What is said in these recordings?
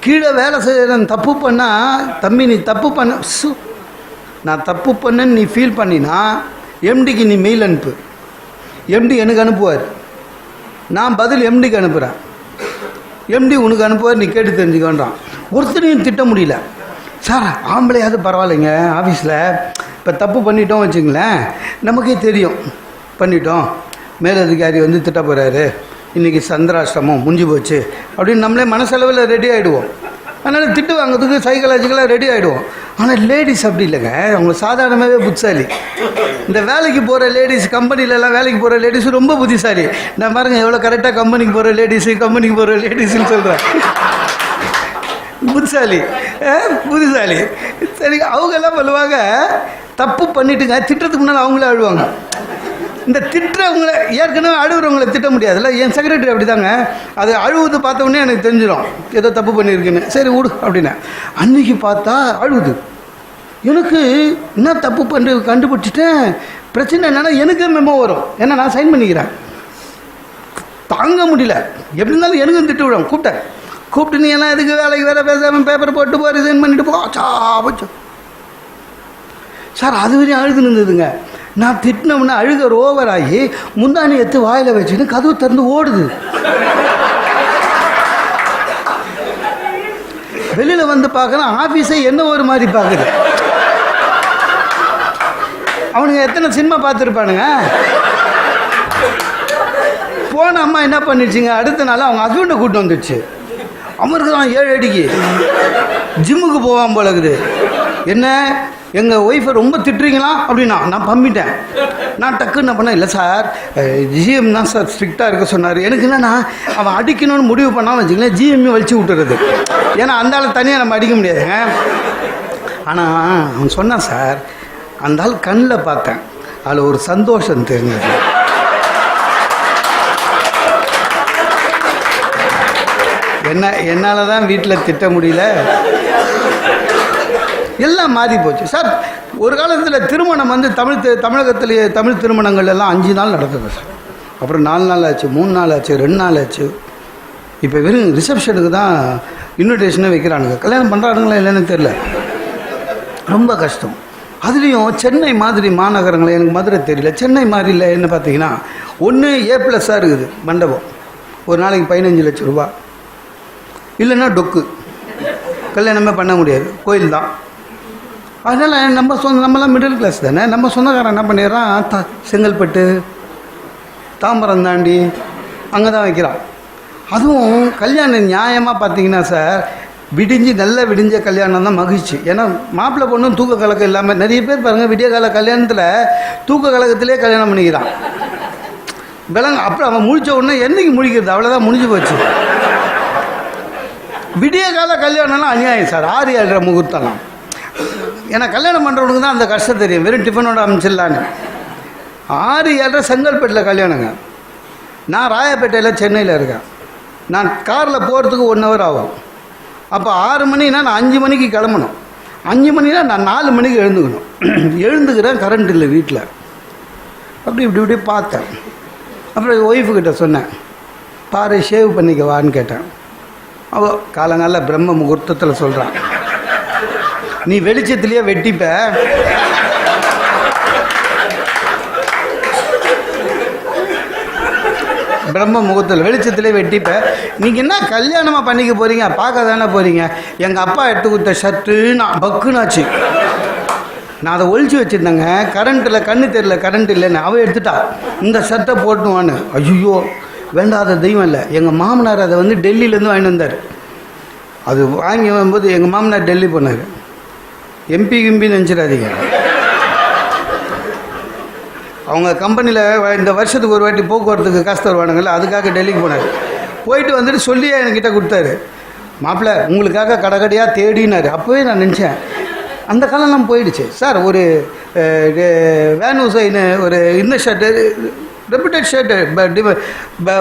கீழே வேலை செய்கிறேன் தப்பு பண்ணால், தம்பி நீ தப்பு பண்ண, நான் தப்பு பண்ணேன்னு நீ ஃபீல் பண்ணினா எம்டிக்கு நீ மெயில் அனுப்பு, எம்டி எனக்கு அனுப்புவார், நான் பதில் எம்டிக்கு அனுப்புகிறேன், எம்டி உனக்கு அனுப்புவார், நீ கேட்டு தெரிஞ்சுக்கோன்றான். ஒருத்தரையும் திட்ட முடியல. சார் ஆம்பளையாவது பரவாயில்லைங்க, ஆஃபீஸில் இப்போ தப்பு பண்ணிட்டோம் வச்சுங்களேன், நமக்கே தெரியும் பண்ணிட்டோம், மேலதிகாரி வந்து திட்ட போகிறாரு, இன்றைக்கி சந்திராஷ்டமம் முடிஞ்சு போச்சு அப்படின்னு நம்மளே மனசளவில் ரெடி ஆகிடுவோம். அதனால் திட்டு வாங்கிறதுக்கு சைக்காலஜிக்கலாக ரெடி ஆகிடுவோம். ஆனால் லேடிஸ் அப்படி இல்லைங்க, அவங்க சாதாரணமாகவே புத்திசாலி. இந்த வேலைக்கு போகிற லேடிஸ், கம்பெனிலலாம் வேலைக்கு போகிற லேடிஸ் ரொம்ப புத்திசாலி. நான் பாருங்கள் எவ்வளோ கரெக்டாக கம்பெனிக்கு போகிற லேடிஸுன்னு சொல்கிறேன். புத்திசாலி புத்திசாலி. சரி, அவங்கெல்லாம் சொல்லுவாங்க தப்பு பண்ணிட்டுங்க, திட்டத்துக்கு முன்னால் அவங்களே அழுவாங்க. இந்த திட்டுறவங்கள ஏற்கனவே அழுகுறவங்களை திட்ட முடியாதுல்ல. என் செக்ரட்டரி அப்படி தாங்க, அது அழுவுது பார்த்த உடனே எனக்கு தெரிஞ்சிடும் ஏதோ தப்பு பண்ணியிருக்குன்னு. சரி விடு அப்படின்னு. அன்றைக்கி பார்த்தா அழுகுது. எனக்கு என்ன தப்பு பண்ணி கண்டுபிடிச்சிட்டேன். பிரச்சனை என்னென்னா எனக்கே மெமோ வரும், ஏன்னா நான் சைன் பண்ணிக்கிறேன். தாங்க முடியல, எப்படி இருந்தாலும் எனக்கும் திட்டு விடும். கூப்பிட்டு நீ எல்லாம் எதுக்கு வேலைக்கு வேறு பேசாமல் பேப்பர் போட்டு போ, ரிசைன் பண்ணிட்டு போச்சோ சார். அது வரையும் அழுது இருந்ததுங்க. நான் திட்டினோம்னா அழுக ஓவர் ஆகி முந்தானி எடுத்து வாயில் வச்சுன்னு கதவு திறந்து ஓடுது. வெளியில் வந்து பார்க்குறேன், ஆஃபீஸை என்ன ஒரு மாதிரி பார்க்குது. அவனுங்க எத்தனை சினிமா பார்த்துருப்பானுங்க. போன அம்மா என்ன பண்ணிடுச்சுங்க, அடுத்த நாள் அவங்க ஹஸ்பண்டை கூப்பிட்டு வந்துடுச்சு. அவருக்கு தான் 7 அடிக்கு ஜிம்முக்கு போவான் போல இருக்குது. என்ன எங்கள் ஒய்ஃபை ரொம்ப திட்டுறீங்களா அப்படின்னா நான் பம்பிட்டேன். நான் டக்குன்னு என்ன பண்ணேன், இல்லை சார் ஜிஎம் தான் சார் ஸ்ட்ரிக்டாக இருக்க சொன்னார். எனக்கு என்னன்னா அவன் அடிக்கணும்னு முடிவு பண்ணாமல் வச்சுக்கலாம், ஜிஎம்ஐ வலிச்சு விட்டுறது. ஏன்னா அந்த ஆள் தனியாக நம்ம அடிக்க முடியாதுங்க. ஆனால் அவன் சொன்னான் சார், அந்த ஆள் கண்ணில் பார்த்தேன், அதில் ஒரு சந்தோஷம் தெரிஞ்சது. என்னால் தான் வீட்டில் திட்ட முடியல, எல்லாம் மாறி போச்சு சார். ஒரு காலத்தில் திருமணம் வந்து தமிழகத்திலேயே தமிழ் திருமணங்கள் எல்லாம் 5 நாள் நடக்குது சார். அப்புறம் 4 நாள் ஆச்சு, 3 நாள் ஆச்சு, 2 நாள் ஆச்சு. இப்போ வெறும் ரிசப்ஷனுக்கு தான் இன்விடேஷனே வைக்கிறானுங்க. கல்யாணம் பண்ணுறானுங்களா இல்லைன்னு தெரில, ரொம்ப கஷ்டம். அதுலேயும் சென்னை மாதிரி மாநகரங்கள், எனக்கு மதுரை தெரியல, சென்னை மாதிரியில் என்ன பார்த்தீங்கன்னா ஒன்று A+ஆக இருக்குது மண்டபம், ஒரு நாளைக்கு 15 லட்சம் ரூபா, இல்லைன்னா டொக்கு, கல்யாணமே பண்ண முடியாது, கோயில் தான். அதனால் நம்மலாம் மிடில் கிளாஸ் தானே. நம்ம சொந்தக்காரன் என்ன பண்ணிடுறான், செங்கல்பட்டு தாம்பரம் தாண்டி அங்கே தான் வைக்கிறான். அதுவும் கல்யாணம் நியாயமாக பார்த்தீங்கன்னா சார், நல்லா விடிஞ்ச கல்யாணம் தான் மகிழ்ச்சி. ஏன்னா மாப்பிள்ளை பொண்ணும் தூக்க கலக்கம் இல்லாமல், நிறைய பேர் பாருங்கள் விடிய கால கல்யாணத்தில் தூக்க கலக்கத்திலே கல்யாணம் பண்ணிக்கிறான். அப்புறம் அவன் முழிச்ச உடனே என்றைக்கு முழிக்கிறது, அவ்வளோதான், முடிஞ்சு போச்சு. விடிய கால கல்யாணம்லாம் அநியாயம் சார், 6-7 முகூர்த்தம்லாம். ஏன்னா கல்யாணம் பண்ணுறவனுக்கு தான் அந்த கஷ்டம் தெரியும், வெறும் டிஃபனோட அமைச்சிடலான்னு. 6-7 செங்கல்பேட்டில் கல்யாணங்க. நான் ராயப்பேட்டையில் சென்னையில் இருக்கேன். நான் காரில் போகிறதுக்கு 1 ஹவர் ஆகும். அப்போ 6 மணினா நான் 5 மணிக்கு கிளம்பணும். 5 மணினா நான் 4 மணிக்கு எழுந்துக்கணும். எழுந்துக்கிறேன், கரண்ட் இல்லை வீட்டில். இப்படி பார்த்தேன். அப்புறம் ஒய்ஃபுக்கிட்ட சொன்னேன், பாரு ஷேவ் பண்ணிக்க வான்னு கேட்டேன். அவள் காலங்காலில் பிரம்ம முகூர்த்தத்தில் சொல்கிறான், நீ வெளிச்சத்துலேயே வெட்டிப்ப, பிரம்ம முகூர்த்தத்தில் வெளிச்சத்துலேயே வெட்டிப்ப, நீங்கள் என்ன கல்யாணமாக பண்ணிக்க போகிறீங்க, பார்க்க தானே போகிறீங்க. எங்கள் அப்பா எடுத்து கொடுத்த ஷர்ட்டு நான் பக்குனாச்சு. நான் அதை ஒழிச்சு வச்சுருந்தேங்க, கரண்ட்டில் கண்ணு தெரியல, கரண்ட் இல்லைன்னு. அவள் எடுத்துட்டா, இந்த ஷர்ட்டை போட்டுவான்னு. ஐயோ வேண்டாத தெய்வம் இல்லை. எங்கள் மாமனார் அதை வந்து டெல்லியிலேருந்து வாங்கிட்டு வந்தார். அது வாங்கி வரும்போது எங்கள் மாமனார் டெல்லி போனார். எம்பின்னு நினச்சிடாதீங்க, அவங்க கம்பெனியில் இந்த வருஷத்துக்கு ஒரு வாட்டி போக்குவரத்துக்கு காசு தருவானுங்கள்ல, அதுக்காக டெல்லிக்கு போனார். போயிட்டு வந்துட்டு சொல்லியே என்கிட்ட கொடுத்தாரு, மாப்பிள்ளை உங்களுக்காக கடைக்கடையாக தேடினார். அப்போவே நான் நினச்சேன், அந்த காலம்லாம் போயிடுச்சு சார். ஒரு வேன் ஹுசைனு ஒரு இந்த shirt, reputed shirt,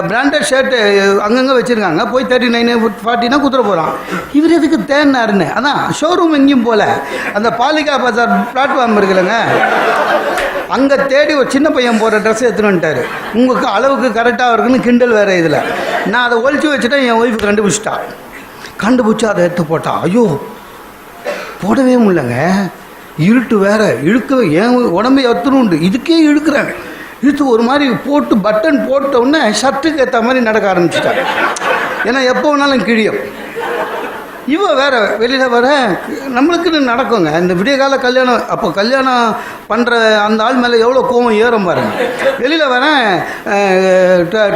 branded shirt அங்கங்கே வச்சுருக்காங்க. போய் 39 40 குத்துற போகிறான். இவர் எதுக்கு தேடினாருன்னு. அதான் ஷோரூம் எங்கேயும் போல், அந்த பாலிகா பஜார் பிளாட்ஃபார்ம் இருக்குல்லங்க, அங்கே தேடி ஒரு சின்ன பையன் போகிற ட்ரெஸ்ஸை எடுத்துன்னு வந்துட்டார். உங்களுக்கு அளவுக்கு கரெக்டாக இருக்குன்னு கிண்டல் வேறு. இதில் நான் அதை ஒழிச்சு வச்சுட்டேன், என் ஒய்ஃபு கண்டுபிடிச்சிட்டா. கண்டுபிடிச்சி அதை எடுத்து போட்டா. ஐயோ போடவே முடியலங்க, இருட்டு வேற, இழுக்க என் உடம்பு எத்தனுண்டு, இதுக்கே இழுக்கிறேன். இழுத்து ஒரு மாதிரி போட்டு பட்டன் போட்ட உடனே ஷர்ட்டுக்கு ஏற்ற மாதிரி நடக்க ஆரம்பிச்சிட்டாங்க. ஏன்னா எப்போ வேணாலும் கிழியும். இவ வேற வெளியில் வர நம்மளுக்குன்னு நடக்குங்க. இந்த விடிய கால கல்யாணம், அப்போ கல்யாணம் பண்ணுற அந்த ஆள் மேலே எவ்வளோ கோவம் ஏறும் பாருங்க. வெளியில் வரேன்,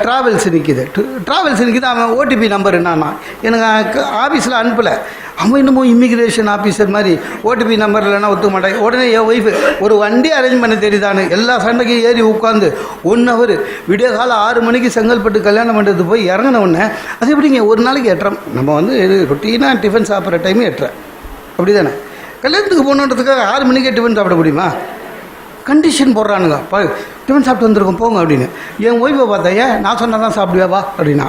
ட்ராவல்ஸ் நிற்கிது. அவன் ஓடிபி நம்பர் என்னன்னா எனக்கு ஆஃபீஸில் அனுப்பலை. அவன் இன்னமும் இமிக்ரேஷன் ஆஃபீஸர் மாதிரி ஓடிபி நம்பர் இல்லைன்னா ஒத்துக்க மாட்டாங்க. உடனே என் ஒய்ஃபு ஒரு வண்டி அரேஞ்ச் பண்ண தெரியுதானு எல்லா சண்டைக்கும் ஏறி உட்காந்து 1 hour விடிய காலம் 6 மணிக்கு செங்கல்பட்டு கல்யாணம் பண்ணுறது போய் இறங்கின உடனே அது எப்படிங்க ஒரு நாளைக்கு 8:30 நம்ம வந்து ரொட்டீனாக டிஃபன் சாப்பிட்ற டைம் 8:30 அப்படி தானே. கல்யாணத்துக்கு போகணுன்றதுக்காக 6 மணிக்கே டிஃபன் சாப்பிட முடியுமா? கண்டிஷன் போடுறானுங்க. டிஃபன் சாப்பிட்டு வந்திருக்கோம் போங்க அப்படின்னு. என் ஒய்ஃபை பார்த்தா ஏன் நான் சொன்னால் தான் சாப்பிடுவா வா அப்படின்னா.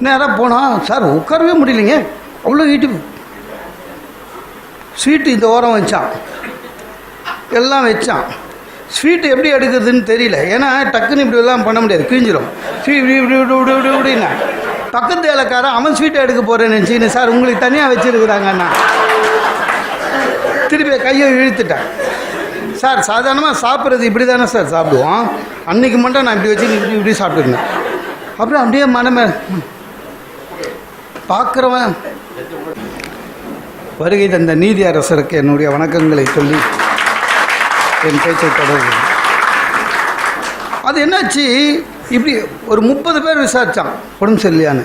நேராக போனால் சார் உட்காரவே முடியலைங்க, அவ்வளோ வீட்டுக்கு. ஸ்வீட்டு இந்த ஓரம் வச்சான், எல்லாம் வச்சான். ஸ்வீட்டு எப்படி எடுக்கிறதுன்னு தெரியல. ஏன்னா டக்குன்னு இப்படி எல்லாம் பண்ண முடியாது, கிழிஞ்சிடும். இப்படின்னா பக்கத்து இலக்காரன் அவன் ஸ்வீட்டை எடுக்க போகிறேன்னு நினச்சின்னு சார் உங்களுக்கு தனியாக வச்சுருக்குறாங்கண்ணா. திருப்பி கையை இழுத்துட்டேன். சார் சாதாரணமாக சாப்பிட்றது இப்படி தானே சார் சாப்பிடுவோம், அன்றைக்கி மட்டும் நான் இப்படி வச்சு இப்படி சாப்பிட்டுருந்தேன். அப்புறம் அப்படியே மனமே பார்க்குறவன். வருகை தந்த நீதி அரசருக்கு என்னுடைய வணக்கங்களை சொல்லி என் பேச்சை தொடர்ந்து. அது என்னாச்சு, இப்படி ஒரு 30 பேர் விசாரித்தான் உடம்பு சரியில்லையான்னு.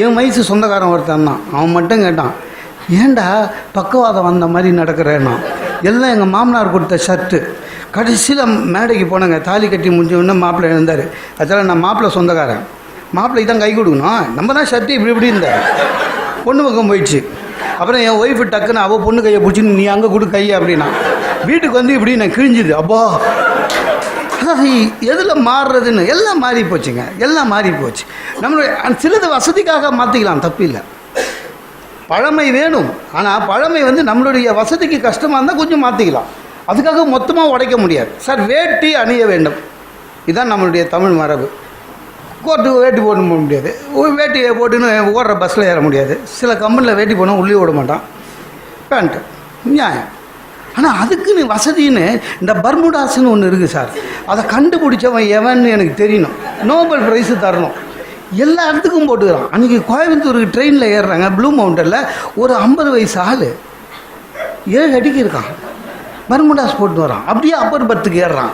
என் வயசு சொந்தக்காரன் ஒருத்தன் தான். அவன் மட்டும் கேட்டான், ஏண்டா பக்கவாதம் வந்த மாதிரி நடக்கிறேன்னா. எல்லாம் எங்கள் மாமனார் கொடுத்த ஷர்ட்டு. கடைசியில் மேடைக்கு போனாங்க, தாலி கட்டி முடிஞ்சோடனே மாப்பிள்ளை இருந்தார். அதனால் நான் மாப்பிள்ளை சொந்தக்காரன், மாப்பிள்ளைக்கு தான் கை கொடுக்கணும், நம்ம தான் ஷர்ட்டு இப்படி இருந்தார். பொண்ணு பக்கம் போயிடுச்சு. அப்புறம் என் ஒய்ஃபு டக்குன்னு அவள் பொண்ணு கையை பிடிச்சின்னு நீ அங்கே கொடு கையை அப்படின்னா. வீட்டுக்கு வந்து இப்படி நான் கிழிஞ்சுது. அப்பா எதில் மாறுறதுன்னு எல்லாம் மாறி போச்சுங்க, எல்லாம் மாறி போச்சு. நம்மளுடைய சிலது வசதிக்காக மாற்றிக்கலாம், தப்பு இல்லை. பழமை வேணும், ஆனால் பழமை வந்து நம்மளுடைய வசதிக்கு கஷ்டமாக இருந்தால் கொஞ்சம் மாற்றிக்கலாம். அதுக்காக மொத்தமாக உடைக்க முடியாது. சார் வேட்டி அணிய வேண்டும், இதுதான் நம்மளுடைய தமிழ் மரபு. கோட்டு வேட்டி போட்டு போக முடியாது, வேட்டியை போட்டுன்னு ஓடுற பஸ்ஸில் ஏற முடியாது. சில கம்பெனியில் வேட்டி போனால் உள்ளே ஓட மாட்டான், பேண்ட்டு நியாயம். ஆனால் அதுக்குன்னு வசதின்னு இந்த பர்முடாஸ்ன்னு ஒன்று இருக்குது சார். அதை கண்டுபிடிச்சவன் எவன்னு எனக்கு தெரியணும், நோபல் ப்ரைஸு தரணும். எல்லா இடத்துக்கும் போட்டுக்கிறான். அன்றைக்கி கோயம்புத்தூருக்கு ட்ரெயினில் ஏறுறாங்க, ப்ளூ மவுண்டனில் ஒரு 50 வயசு ஆள் 7 அடிக்கு இருக்கான், பர்முடாஸ் போட்டு வரான். அப்படியே அப்பர் பர்த்துக்கு ஏறுறான்.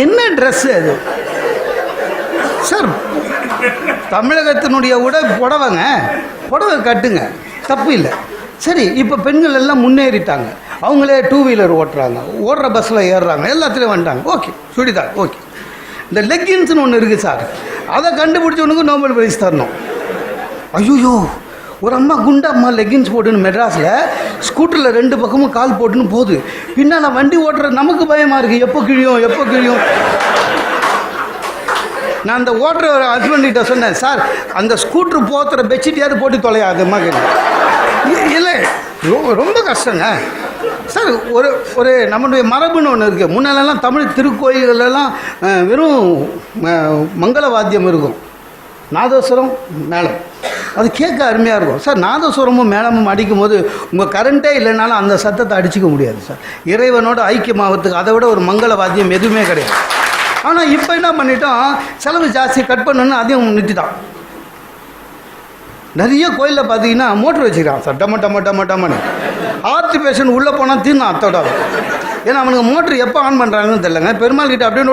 என்ன ட்ரெஸ்ஸு அது சார்? தமிழகத்தினுடைய புடவைங்க, புடவை கட்டுங்க, தப்பு இல்லை. சரி, இப்போ பெண்கள் எல்லாம் முன்னேறிட்டாங்க, அவங்களே 2 வீலர் ஓட்டுறாங்க, ஓடுற பஸ்ஸில் ஏறுறாங்க, எல்லாத்துலேயும் வந்துட்டாங்க. Okay, churidar okay. இந்த லெக்கின்ஸ்னு ஒன்று இருக்குது சார், அதை கண்டுபிடிச்சவனுக்கு நோபல் பிரைஸ் தரணும். ஐயோ, ஒரு அம்மா குண்டா அம்மா லெக்கின்ஸ் போட்டுன்னு மெட்ராஸில் ஸ்கூட்டரில் 2 பக்கமும் கால் போட்டுன்னு போகுது. பின்னால் வண்டி ஓட்டுற நமக்கு பயமாக இருக்குது, எப்போ கிழியும். நான் அந்த ஓட்டுற ஹஸ்பண்ட்கிட்ட சொன்னேன், சார் அந்த ஸ்கூட்ரு போத்துற பெட்ஷீட்டையாவது போட்டு தொலையாது அம்மா கேட்க. இல்லை, ரொம்ப கஷ்டங்க சார். ஒரு நம்மளுடைய மரபுன்னு ஒன்று இருக்குது. முன்னாலெல்லாம் தமிழ் திருக்கோயிலெல்லாம் வெறும் மங்கள வாத்தியம் இருக்கும், நாதஸ்வரம் மேளம், அது கேட்க அருமையாக இருக்கும் சார். நாதஸ்வரமும் மேளமும் அடிக்கும் போது உங்கள் கரண்ட்டே இல்லைனாலும் அந்த சத்தத்தை அடிச்சிக்க முடியாது சார். இறைவனோட ஐக்கியமாகறதுக்கு அதை விட ஒரு மங்கள வாத்தியம் எதுவுமே கிடையாது. ஆனால் இப்போ என்ன பண்ணிட்டோம், செலவு ஜாஸ்தி கட் பண்ணணுன்னு அதையும் நிறுத்திட்டான். நிறைய கோயிலில் பார்த்தீங்கன்னா மோட்ரு வச்சுக்கிறான் சார், டம்மன்னு. ஆர்த்தி பேஷண்ட் உள்ளே போனால் தீர்ந்தான் அத்தோட. ஏன்னா அவனுக்கு மோட்ரு எப்போ ஆன் பண்ணுறாங்கன்னு தெரியலங்க. பெருமாள் கிட்ட அப்படியே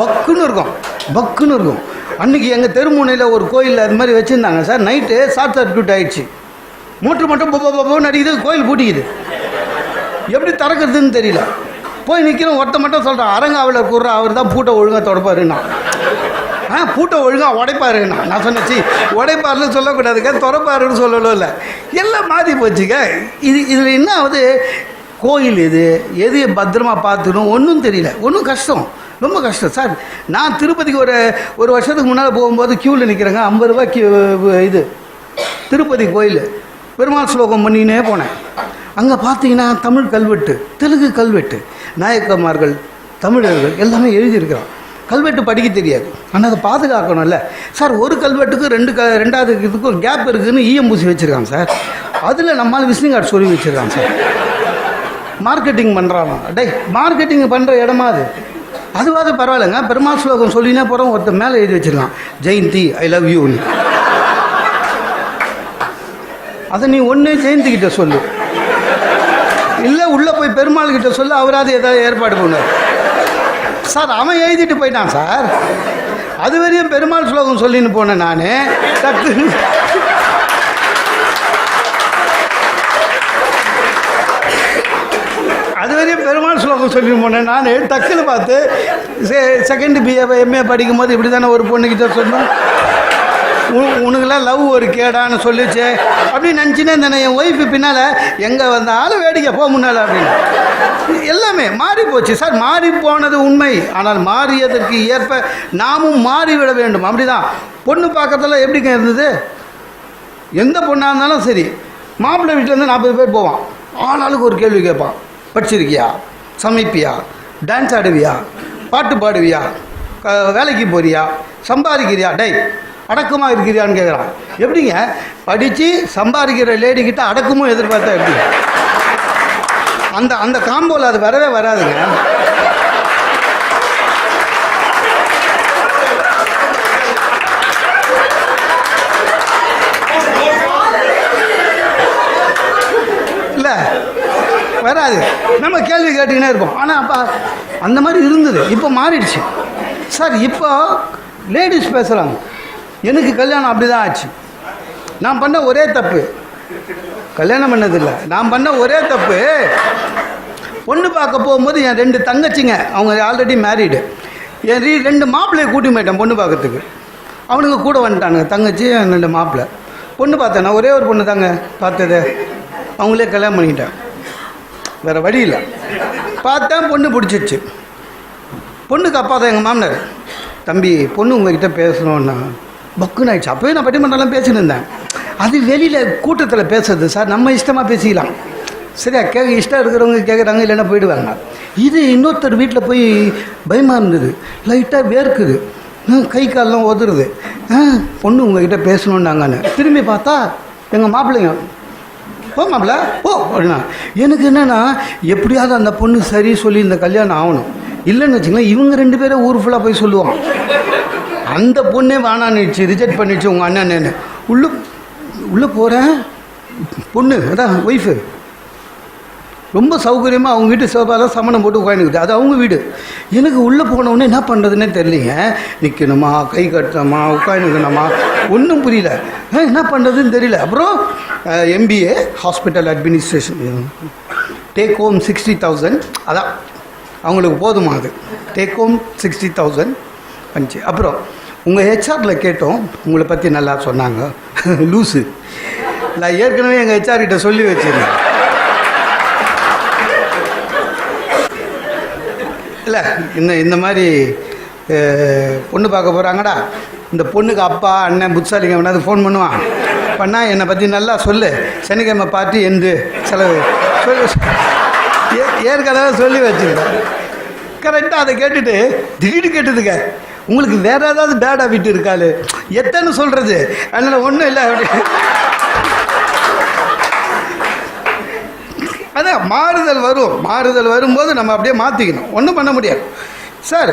பக்குன்னு இருக்கும். அன்றைக்கி எங்கள் தெருமுனையில் ஒரு கோயிலில் அது மாதிரி வச்சுருந்தாங்க சார். நைட்டு ஷார்ட் சர்க்யூட் ஆகிடுச்சு, மோட்ரு மட்டும் பொப்போன்னு அடிக்குது, கோயில் பூட்டிக்குது. எப்படி திறக்கிறதுன்னு தெரியல. போய் நிற்கிறோம், ஒருத்த மட்டும் சொல்கிறான், அரங்காவில் கூடுற அவர் தான் பூட்டை ஒழுங்காக தொடப்பாருன்னா. பூட்டை ஒழுங்காக உடைப்பாருங்கண்ணா. நான் சொன்னேன், உடைப்பாருன்னு சொல்லக்கூடாதுங்க, திறப்பாருன்னு சொல்லணும். இல்லை, எல்லாம் மாறி போச்சுங்க. இதில் என்ன ஆகுது, கோயில் எது பத்திரமா பார்த்துக்கணும் ஒன்றும் தெரியல. ஒன்றும் கஷ்டம், ரொம்ப கஷ்டம் சார். நான் திருப்பதிக்கு ஒரு வருஷத்துக்கு முன்னால் போகும்போது க்யூவில் நிற்கிறேங்க, 50 ரூபா இது திருப்பதி கோயில். பெருமாள் ஸ்லோகம் பண்ணினே போனேன். அங்கே பார்த்தீங்கன்னா தமிழ் கல்வெட்டு, தெலுங்கு கல்வெட்டு, நாயக்கமார்கள், தமிழர்கள் எல்லாமே எழுதியிருக்கிறான். கல்வெட்டு படிக்க தெரியாது, ஆனால் அதை பாதுகாக்கணும்ல சார். ஒரு கல்வெட்டுக்கு ரெண்டாவது இதுக்கு ஒரு கேப் இருக்குதுன்னு பூசி வச்சுருக்காங்க சார். அதில் நம்மளால் விசிட்டிங் கார்டு சொல்லி வச்சுருக்காங்க சார். மார்க்கெட்டிங் பண்ணுறாங்க. மார்க்கெட்டிங் பண்ணுற இடமா அதுவாது பரவாயில்லைங்க. பெருமாள் ஸ்லோகம் சொல்லினே போகிறோம், ஒருத்தர் மேலே எழுதி வச்சுருக்கான் ஜெயந்தி ஐ லவ் யூன்னு. அதை நீ ஒன்று ஜெயந்திக்கிட்ட சொல்லு, இல்லை உள்ளே போய் பெருமாள் கிட்ட சொல்லு, அவராது ஏதாவது ஏற்பாடு பண்ணார் சார். அவன் எழுதிட்டு போயிட்டான் சார். அது வரையும் பெருமாள் ஸ்லோகம் சொல்லின்னு போனேன் நான். டக்கு அது வரையும் பெருமாள் ஸ்லோகம் சொல்லின்னு போனேன் நான். டக்குன்னு பார்த்து செகண்ட் பிஏ எம்ஏ படிக்கும் போது இப்படி தானே ஒரு பொண்ணுக்கிட்ட சொன்னோம், உனக்குலாம் லவ் ஒரு கேடான்னு சொல்லிச்சு அப்படின்னு நினச்சினே இருந்தேன். என் ஒய்ஃபு பின்னால் எங்கே வந்தாலும் வேடிக்கை போக முன்னால் அப்படின்னு. எல்லாமே மாறி போச்சு சார். மாறி போனது உண்மை, ஆனால் மாறியதற்கு ஏற்ப நாமும் மாறிவிட வேண்டும். அப்படிதான் பொண்ணு பார்க்கறதுல எப்படிங்க இருந்தது? எந்த பொண்ணாக இருந்தாலும் சரி, மாப்பிள்ளை வீட்டிலேருந்து 40 பேர் போவான், ஆளாளுக்கு ஒரு கேள்வி கேட்பான். படிச்சிருக்கியா, சமைப்பியா, டான்ஸ் ஆடுவியா, பாட்டு பாடுவியா, வேலைக்கு போறியா, சம்பாதிக்கிறியா, அடக்கமாக இருக்கிறியான்னு கேட்குறான். எப்படிங்க படித்து சம்பாதிக்கிற லேடிக்கிட்ட அடக்கமும் எதிர்பார்த்தா எப்படி? அந்த காம்போவில் அது வரவே வராதுங்க. இல்லை வராது. நம்ம கேள்வி கேட்டுக்கினே இருப்போம். ஆனால் அப்போ அந்த மாதிரி இருந்தது, இப்போ மாறிடுச்சு சார். இப்போ லேடிஸ் பேசுகிறாங்க, எனக்கு கல்யாணம் அப்படி தான் ஆச்சு, நான் பண்ண ஒரே தப்பு, கல்யாணம் பண்ணதில்லை, நான் பண்ண ஒரே தப்பு, பொண்ணு பார்க்க போகும்போது என் 2 தங்கச்சிங்க, அவங்க ஆல்ரெடி மேரீடு, என் 2 மாப்பிள்ளையை கூட்டி போயிட்டேன் பொண்ணு பார்க்கறதுக்கு. அவனுங்க கூட வந்துட்டானுங்க, தங்கச்சி 2 மாப்பிள்ளை. பொண்ணு பார்த்தேன், நான் ஒரே ஒரு பொண்ணு தாங்க பார்த்தது, அவங்களே கல்யாணம் பண்ணிக்கிட்டேன், வேறு வழி இல்லை. பார்த்தேன், பொண்ணு பிடிச்சிருச்சு. பொண்ணுக்கு அப்பா தான் எங்கள் மாமனார். தம்பி பொண்ணு உங்கள்கிட்ட பேசணுன்னா பக்குன்னு ஆயிடுச்சு. அப்போயே நான் பட்டிமன்றம்லாம் பேசின்னு இருந்தேன். அது வெளியில் கூட்டத்தில் பேசுறது சார், நம்ம இஷ்டமாக பேசிக்கலாம் சரியா. இஷ்டம் இருக்கிறவங்க கேட்குறாங்க, இல்லைன்னா போயிடுவாங்க. இது இன்னொருத்தர் வீட்டில் போய் பயமாக இருந்தது, லைட்டாக வேர்க்குது, கை காலெலாம் உதறுது. பொண்ணு உங்கள்கிட்ட பேசணுன்னாங்கன்னு திரும்பி பார்த்தா எங்கள் மாப்பிள்ளைங்க, ஓ மாப்பிள்ள ஓ அப்படின்னா. எனக்கு என்னென்னா எப்படியாவது அந்த பொண்ணு சரி சொல்லி இந்த கல்யாணம் ஆகணும், இல்லைன்னு வச்சுங்களேன் இவங்க 2 பேரும் ஊர் ஃபுல்லாக போய் சொல்லுவான், அந்த பொண்ணே வேணான்னுச்சு, ரிஜெக்ட் பண்ணிடுச்சு உங்கள் அண்ணன்னு. உள்ளே போகிறேன், பொண்ணு அதான் ஒய்ஃபு ரொம்ப சௌகரியமாக அவங்க வீட்டு சோபாவில் சமணம் போட்டு உட்காந்துக்குது, அது அவங்க வீடு. எனக்கு உள்ளே போனவுடனே என்ன பண்ணுறதுன்னே தெரியலைங்க. நிற்கணுமா, கை கட்டணுமா, உட்காந்துக்கணுமா, ஒன்றும் புரியல, என்ன பண்ணுறதுன்னு தெரியல. அப்புறம் MBA hospital administration, take home 60,000, அதான் அவங்களுக்கு போதுமா, அது டேக் ஹோம் 60,000 வந்துச்சு. அப்புறம் உங்கள் ஹெச்ஆரில் கேட்டோம், உங்களை பற்றி நல்லா சொன்னாங்க. லூஸு, நான் ஏற்கனவே எங்கள் ஹெச்ஆர்கிட்ட சொல்லி வச்சுருந்தேன். இல்லை இந்த மாதிரி பொண்ணு பார்க்க போகிறாங்கடா, இந்த பொண்ணுக்கு அப்பா அண்ணன் புத்தாலிங்க வேணாது ஃபோன் பண்ணுவான், பண்ணால் என்னை பற்றி நல்லா சொல்லு, சனிக்கிழமை பார்ட்டி எந்த செலவு சொல்லு, ஏற்கனவே சொல்லி வச்சுருக்கேன். கரெக்டாக அதை கேட்டுட்டு திடீர்னு கேட்டுதுங்க, உங்களுக்கு வேறு ஏதாவது பேட் ஹாபிட் இருக்காது, எத்தனை சொல்கிறது, அதனால் ஒன்றும் இல்லை அப்படி. அதான் மாறுதல் வரும், மாறுதல் வரும்போது நம்ம அப்படியே மாற்றிக்கணும், ஒன்றும் பண்ண முடியாது சார்.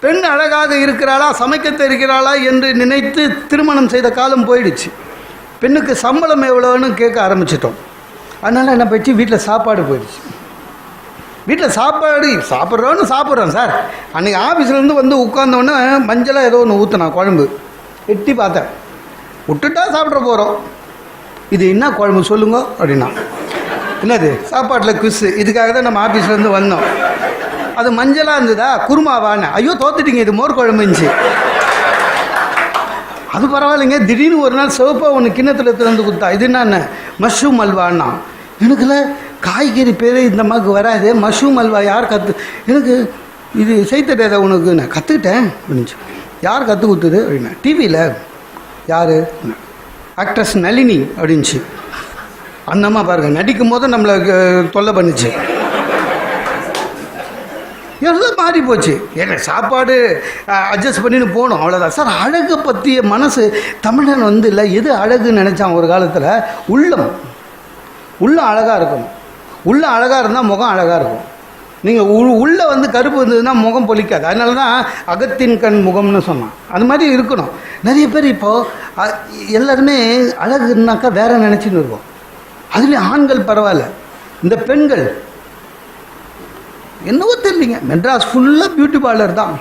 பெண் அழகாக இருக்கிறாளா, சமைக்க தெரிகிறாளா என்று நினைத்து திருமணம் செய்த காலம் போயிடுச்சு. பெண்ணுக்கு சம்பளம் எவ்வளோன்னு கேட்க ஆரம்பிச்சிட்டோம். அதனால் என்ன போயிடுச்சு, வீட்டில் சாப்பாடு போயிடுச்சு. வீட்டில் சாப்பிட்றோன்னு சாப்பிட்றோம் சார். அன்றைக்கி ஆஃபீஸ்லேருந்து வந்து உட்கார்ந்தோன்னே மஞ்சளாக ஏதோ ஒன்று ஊற்றினான் குழம்பு, எட்டி பார்த்தேன், விட்டுட்டா சாப்பிட்ற போகிறோம், இது என்ன குழம்பு சொல்லுங்க அப்படின்னா. என்னது சாப்பாட்டில் குவிஸு, இதுக்காக தான் நம்ம ஆஃபீஸ்லேருந்து வந்தோம். அது மஞ்சளாக இருந்ததா, குருமாவான்னு, ஐயோ தோத்துட்டீங்க, இது மோர் குழம்பு இருந்துச்சு. அது பரவாயில்லைங்க. திடீர்னு ஒரு நாள் சிவப்பாக ஒன்று கிண்ணத்தில் திறந்து கொடுத்தா, இது என்னென்ன மஷ்ரூம் அல்வான்னா. எனக்குல காய்கறி பேர் இந்த மாதிரி வராது, மஷ்ரூம் அல்வா யார் எனக்கு இது செய்ய தெரியாத உனக்கு, நான் கற்றுக்கிட்டேன் அப்படின்ச்சு. யார் கற்றுக் கொடுத்தது அப்படின்னா, டிவியில் யார், ஆக்ட்ரஸ் நளினி அப்படின்ச்சு. அந்தம்மா பாருங்கள், நடிக்கும் போது நம்மளை தொல்லை பண்ணிச்சு. எல்லாம் மாறி போச்சு. ஏன்னா சாப்பாடு அட்ஜஸ்ட் பண்ணின்னு போகணும், அவ்வளோதான் சார். அழகை பற்றிய மனசு தமிழன் வந்து இல்லை. எது அழகுன்னு நினச்சான் ஒரு காலத்தில்? உள்ளம் அழகாக இருக்கணும். உள்ளம் அழகாக இருந்தால் முகம் அழகாக இருக்கும். நீங்கள் உள்ளே வந்து கருப்பு இருந்ததுன்னா முகம் பொலிக்காது. அதனால தான் அகத்தின் கண் முகம்னு சொன்னான். அது மாதிரி இருக்கணும். நிறைய பேர் இப்போது எல்லாருமே அழகுனாக்கா வேற நினச்சின்னு இருக்கோம். அதுலேயும் ஆண்கள் பரவாயில்ல, இந்த பெண்கள் என்னவோ தெரியலிங்க, மெட்ராஸ் ஃபுல்லாக பியூட்டி பார்லர் தான்.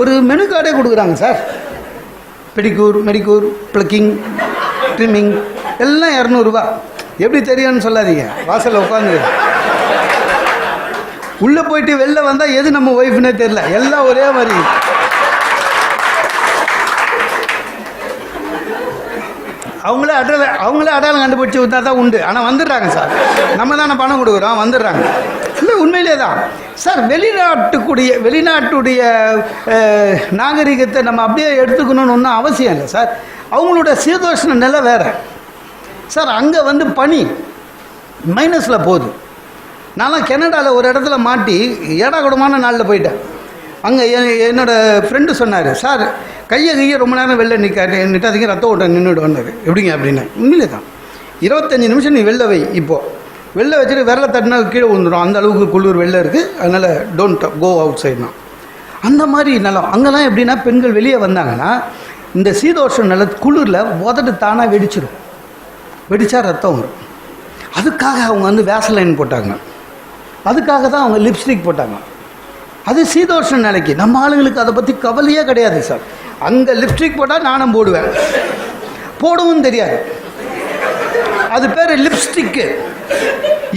ஒரு மெனு கார்டே கொடுக்குறாங்க சார். பெடிக்கூர், மெடிக்கூர், ப்ளக்கிங், ட்ரிம்மிங் எல்லாம் 200 ரூபா. எப்படி தெரியும்னு சொல்லாதீங்க, வாசலில் உட்காந்து உள்ளே போயிட்டு வெளில வந்தால் எது நம்ம ஒய்ஃப்னே தெரியல, எல்லாம் ஒரே மாதிரி. அவங்களே அடையாளம் கண்டுபிடிச்சி விட்டா தான் உண்டு. ஆனால் வந்துடுறாங்க சார், நம்ம தானே பணம் கொடுக்குறோம், வந்துடுறாங்க. இல்லை உண்மையிலே தான் சார். வெளிநாட்டுடைய நாகரிகத்தை நம்ம அப்படியே எடுத்துக்கணும்னு ஒன்றும் அவசியம் இல்லை சார். அவங்களோட சீதோஷ்ண நிலை வேறு சார். அங்கே வந்து பனி மைனஸில் போகுது. நான்லாம் கனடாவில் ஒரு இடத்துல மாட்டி ஏடாகுடமான நாளில் போயிட்டேன். அங்கே என்னோடய ஃப்ரெண்டு சொன்னார், சார் கையை ரொம்ப நேரம் வெளில நிற்காதீங்க, ரத்தம் ஓட்ட நின்றுடுவார். எப்படிங்க அப்படின்னா, உண்மையிலே தான் 25 நிமிஷம் நீ வெளில வை. இப்போது வெளில வச்சுட்டு விரல தட்டினா கீழே விழுந்துடும், அந்த அளவுக்கு குளிர் வெளில இருக்குது. அதனால் டோன்ட் கோ அவுட் சைட்னா. அந்த மாதிரி நிலம் அங்கெல்லாம் எப்படின்னா, பெண்கள் வெளியே வந்தாங்கன்னா இந்த சீதோஷ நில குளிரில் உதட்டு தானாக வெடிச்சிடும். வெடித்தா ரத்தம் வரும். அதுக்காக அவங்க வந்து வேசலைன் போட்டாங்க. அதுக்காக தான் அவங்க லிப்ஸ்டிக் போட்டாங்க. அது சீதோஷ நிலைக்கு. நம்ம ஆளுங்களுக்கு அதை பற்றி கவலையே கிடையாது சார். அங்கே லிப்ஸ்டிக் போட்டால் நானும் போடுவேன், போடவும் தெரியாது. அது பேர் லிப்ஸ்டிக்கு.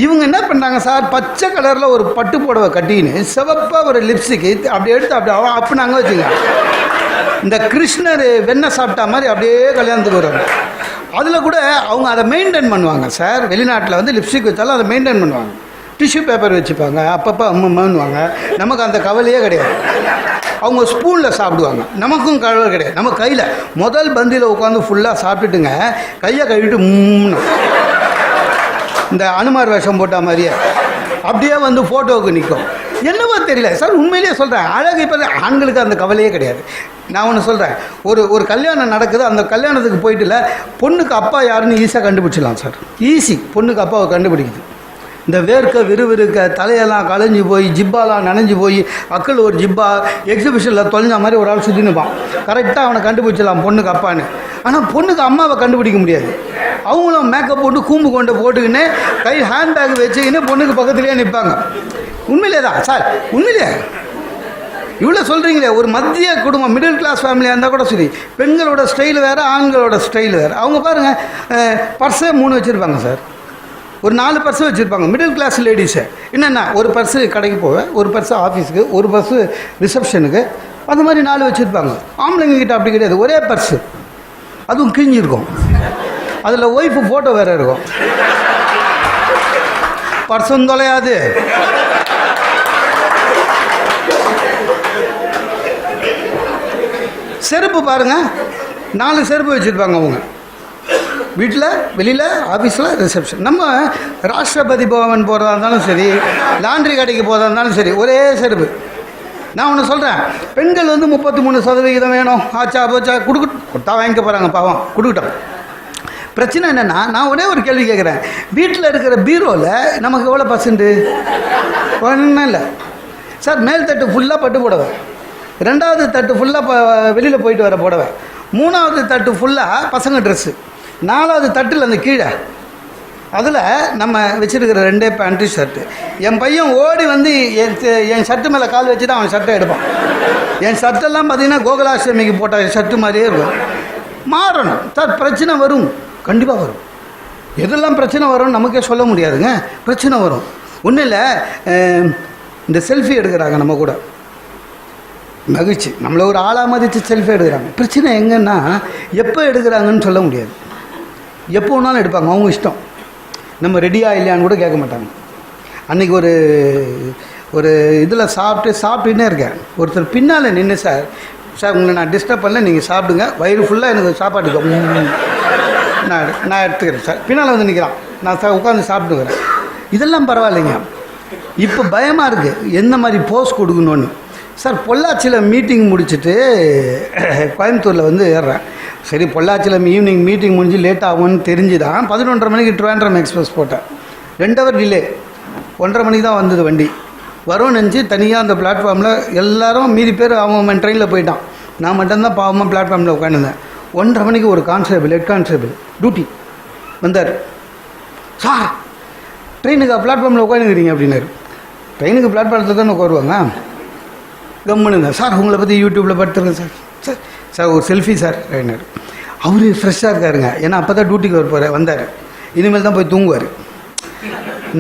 இவங்க என்ன பண்ணுறாங்க சார், பச்சை கலரில் ஒரு பட்டு புடவை கட்டின்னு சிவப்பாக ஒரு லிப்ஸ்டிக்கு அப்படி எடுத்து அப்படி அப்படின்னாங்க வச்சுங்க. இந்த கிருஷ்ணர் வெண்ணெய் சாப்பிட்டா மாதிரி அப்படியே கல்யாணத்துக்கு வருவாங்க. அதில் கூட அவங்க அதை மெயின்டைன் பண்ணுவாங்க சார். வெளிநாட்டில் வந்து லிப்ஸ்டிக் வச்சாலும் அதை மெயின்டைன் பண்ணுவாங்க. டிஷ்யூ பேப்பர் வச்சுப்பாங்க, அப்பப்போ அம்மம்மான்னுவாங்க. நமக்கு அந்த கவலையே கிடையாது. அவங்க ஸ்பூனில் சாப்பிடுவாங்க, நமக்கும் கவலை கிடையாது. நம்ம கையில் முதல் பந்தியில் உட்காந்து ஃபுல்லாக சாப்பிட்டுட்டுங்க கையை கழுவிட்டு இந்த அனுமார் வேஷம் போட்ட மாதிரியே அப்படியே வந்து ஃபோட்டோவுக்கு நிற்கும். என்னவோ தெரியல சார், உண்மையிலேயே சொல்கிறேன். அழகு இப்போ ஆண்களுக்கு அந்த கவலையே கிடையாது. நான் ஒன்று சொல்கிறேன், ஒரு கல்யாணம் நடக்குது, அந்த கல்யாணத்துக்கு போயிட்டுல பொண்ணுக்கு அப்பா யாருன்னு ஈஸியாக கண்டுபிடிச்சிடலாம் சார். ஈஸி, பொண்ணுக்கு அப்பாவை கண்டுபிடிக்குது. இந்த வேர்க்க விறுவிறுக்க தலையெல்லாம் களைஞ்சி போய் ஜிப்பாலாம் நனைஞ்சு போய் அக்கள் ஒரு ஜிப்பா எக்ஸிபிஷனில் தொலைஞ்ச மாதிரி ஒரு ஆள் சுற்றி நிற்பான். கரெக்டாக அவனை கண்டுபிடிச்சிடலாம் பொண்ணுக்கு அப்பான்னு. ஆனால் பொண்ணுக்கு அம்மாவை கண்டுபிடிக்க முடியாது. அவங்களும் மேக்கப் போட்டு கூம்பு கொண்டு போட்டுக்கின்னு கை ஹேண்ட்பேக் வச்சுக்கின்னு பொண்ணுக்கு பக்கத்துலேயே நிற்பாங்க. உண்மையிலே தான் சார், உண்மையிலே இவ்வளோ சொல்கிறீங்களே. ஒரு மத்திய குடும்பம், மிடில் கிளாஸ் ஃபேமிலியாக இருந்தால் கூட சரி, பெண்களோட ஸ்டைல் வேறு, ஆண்களோட ஸ்டைல் வேறு. அவங்க பாருங்கள், பர்ஸே 3 வச்சுருப்பாங்க சார், ஒரு 4 பர்ஸு வச்சுருப்பாங்க. மிடில் கிளாஸ் லேடிஸை என்னென்னா, ஒரு பர்ஸு கடைக்கு போவேன், ஒரு பர்ஸு ஆஃபீஸுக்கு, ஒரு பர்ஸு ரிசப்ஷனுக்கு, அந்த மாதிரி 4 வச்சுருப்பாங்க. ஆம்பளைங்கக்கிட்ட அப்படி கிடையாது, ஒரே பர்ஸு, அதுவும் கிழிஞ்சிருக்கும். அதில் ஒய்ஃபு ஃபோட்டோ வேறு இருக்கும். பர்ஸும் தொலையாது, செருப்பு பாருங்கள், 4 செருப்பு வச்சுருப்பாங்க அவங்க வீட்டில், வெளியில், ஆஃபீஸில், ரிசப்ஷன். நம்ம ராஷ்டிரபதி பவன் போகிறதா இருந்தாலும் சரி, லாண்ட்ரி கடைக்கு போகிறதா இருந்தாலும் சரி, ஒரே செருப்பு. நான் ஒன்று சொல்கிறேன், பெண்கள் வந்து 33% வேணும், ஆச்சா போச்சா கொடுத்தா வாங்கிக்க போகிறாங்க, பாவம் கொடுக்கட்டும். பிரச்சனை என்னென்னா, நான் ஒரே ஒரு கேள்வி கேட்குறேன், வீட்டில் இருக்கிற பீரோவில் நமக்கு எவ்வளோ பர்சன்ட்டு? ஒன்றும் இல்லை சார். மேல் தட்டு ஃபுல்லாக பட்டு புடவை, 2வது தட்டு ஃபுல்லாக வெளியில் போயிட்டு வர புடவை, 3வது தட்டு ஃபுல்லாக பசங்க ட்ரெஸ்ஸு, 4வது தட்டில் அந்த கீழே அதில் நம்ம வச்சுருக்கிற 2 பேண்ட்டு ஷர்ட்டு. என் பையன் ஓடி வந்து என் ஷர்ட்டு மேலே கால் வச்சு தான் அவன் ஷர்ட்டை எடுப்பான். என் ஷர்ட்டெல்லாம் பார்த்திங்கன்னா கோகுலாஷ்டமிக்கு போட்ட ஷர்ட்டு மாதிரியே இருக்கும். மாறணும் சார், பிரச்சனை வரும், கண்டிப்பாக வரும். எதெல்லாம் பிரச்சனை வரும்னு நமக்கே சொல்ல முடியாதுங்க, பிரச்சனை வரும். ஒன்றும் இல்லை, இந்த செல்ஃபி எடுக்கிறாங்க நம்ம கூட, மகிழ்ச்சி, நம்மளை ஒரு ஆளாக மதித்து செல்ஃபி எடுக்கிறாங்க. பிரச்சனை எங்கன்னா, எப்போ எடுக்கிறாங்கன்னு சொல்ல முடியாது. எப்போ வேணாலும் எடுப்பாங்க, அவங்க இஷ்டம். நம்ம ரெடியாக இல்லையான்னு கூட கேட்க மாட்டாங்க. அன்றைக்கி ஒரு இதில் சாப்பிட்டுன்னே இருக்கேன். ஒருத்தர் பின்னால் நின்று, சார் உங்களை நான் டிஸ்டர்ப் பண்ணல, நீங்கள் சாப்பிடுங்க, வயிறு ஃபுல்லாக எனக்கு சாப்பாட்டுக்கு நான் எடுத்துக்கிறேன் சார். பின்னால் வந்து நிற்கிறான், நான் உட்காந்து சாப்பிட்டுக்கிறேன். இதெல்லாம் பரவாயில்லைங்க. இப்போ பயமாக இருக்குது எந்த மாதிரி போஸ்ட் கொடுக்கணும்னு. சார் பொள்ளாச்சியில் மீட்டிங் முடிச்சுட்டு கோயம்புத்தூரில் வந்து ஏறுறேன். சரி பொள்ளாச்சியில் ஈவினிங் மீட்டிங் முடிஞ்சு லேட் ஆகும்னு தெரிஞ்சு தான் 11:30 மணிக்கு ட்ரிவாண்ட்ரம் எக்ஸ்பிரஸ் போட்டேன். 2 ஹவர் டிலே. 1:30 மணிக்கு தான் வந்தது வண்டி. வரும் நினச்சி தனியாக அந்த பிளாட்ஃபார்மில் எல்லோரும் மீதி பேர் அவங்க ட்ரெயினில் போயிட்டான். நான் மட்டும்தான் பாவமாக பிளாட்ஃபார்மில் உட்காந்துருந்தேன். 1:30 மணிக்கு ஒரு கான்ஸ்டேபிள், ஹெட் கான்ஸ்டேபிள் டியூட்டி வந்தார். சார் ட்ரெயினுக்கு பிளாட்ஃபார்மில் உட்காந்துக்கிறீங்க அப்படின்னாரு. ட்ரெயினுக்கு பிளாட்ஃபார்மில் தானே உட்காருவாங்க. கம்முனுங்க. சார் உங்களை பற்றி யூடியூப்பில் பார்த்துருக்கேன் சார். சார் சார் ஒரு செல்ஃபி சார் அப்படின்னாரு. அவர் ஃப்ரெஷ்ஷாக இருக்காருங்க. ஏன்னா அப்போ தான் டியூட்டிக்கு வந்தார். இனிமேல் தான் போய் தூங்குவார்.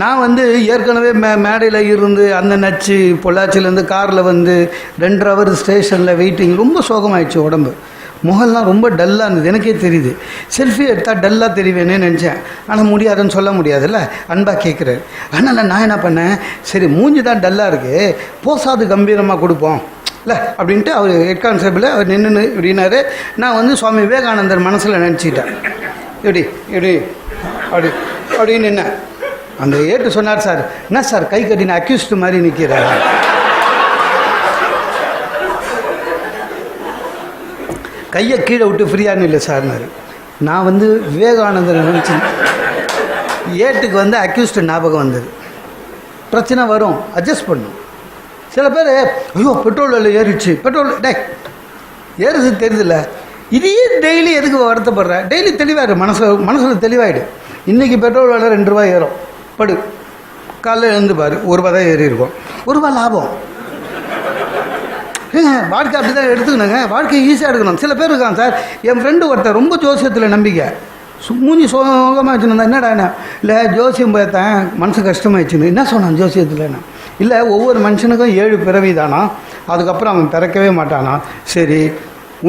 நான் வந்து ஏற்கனவே மேடையில் இருந்து அந்த நச்சு பொள்ளாச்சியிலேருந்து காரில் வந்து 2 ஹவர் ஸ்டேஷனில் வெயிட்டிங், ரொம்ப சோகமாயிடுச்சு உடம்பு. முகம்லாம் ரொம்ப டல்லாக இருந்தது. எனக்கே தெரியுது. செல்ஃபி எடுத்தால் டல்லாக தெரிவேன்னு நினச்சேன். ஆனால் முடியாதுன்னு சொல்ல முடியாதுல்ல, அன்பாக கேட்குறாரு. அதனால் நான் என்ன பண்ணேன், சரி மூஞ்சி தான் டல்லாக இருக்குது, போசாது கம்பீரமாக கொடுப்போம் இல்லை அப்படின்ட்டு அவர் ஹெட் கான்ஸ்டேபிள் அவர் நின்று இப்படின்னாரு. நான் வந்து சுவாமி விவேகானந்தர் மனசில் நினச்சிக்கிட்டேன். எப்படி எப்படி அப்படி அப்படின்னு நின்னேன். அந்த ஏட்டு சொன்னார், சார் என்ன சார் கை கட்டின அக்யூஸ்டு மாதிரி நிற்கிறார். கையை கீழே விட்டு ஃப்ரீயானு இல்லை சார்னாரு. நான் வந்து விவேகானந்தர் நினச்சி ஏட்டுக்கு வந்து அக்யூஸ்டு ஞாபகம் வந்தது. பிரச்சனை வரும், அட்ஜஸ்ட் பண்ணும். சில பேர் ஐயோ பெட்ரோல் விலை ஏறிடுச்சு, பெட்ரோல் டே ஏறுது தெரியுதுல்ல, இதையே டெய்லி எதுக்கு வருத்தப்படுற? டெய்லி தெளிவாயிடு, மனசில் தெளிவாயிடு. இன்றைக்கி பெட்ரோல் விலை 2 ரூபா ஏறும், படு காலையில் எழுந்து பாரு, 1 ரூபா தான் ஏறி இருக்கும், 1 ரூபா லாபம். வாழ்க்கை அப்படி தான் எடுத்துக்கணுங்க. வாழ்க்கையை ஈஸியாக எடுக்கணும். சில பேர் இருக்காங்க சார். என் ஃப்ரெண்டு ஒருத்தர் ரொம்ப ஜோசியத்தில் நம்பிக்கை, மூஞ்சி சோகமாக வச்சுருந்தா. என்னடா என்ன இல்லை ஜோசியம் பார்த்தேன் மனசு கஷ்டமாகிடுச்சுன்னு. என்ன சொன்னான் ஜோசியத்தில்? என்ன இல்லை ஒவ்வொரு மனுஷனுக்கும் 7 பிறவி தானா, அதுக்கப்புறம் அவன் பிறக்கவே மாட்டானா. சரி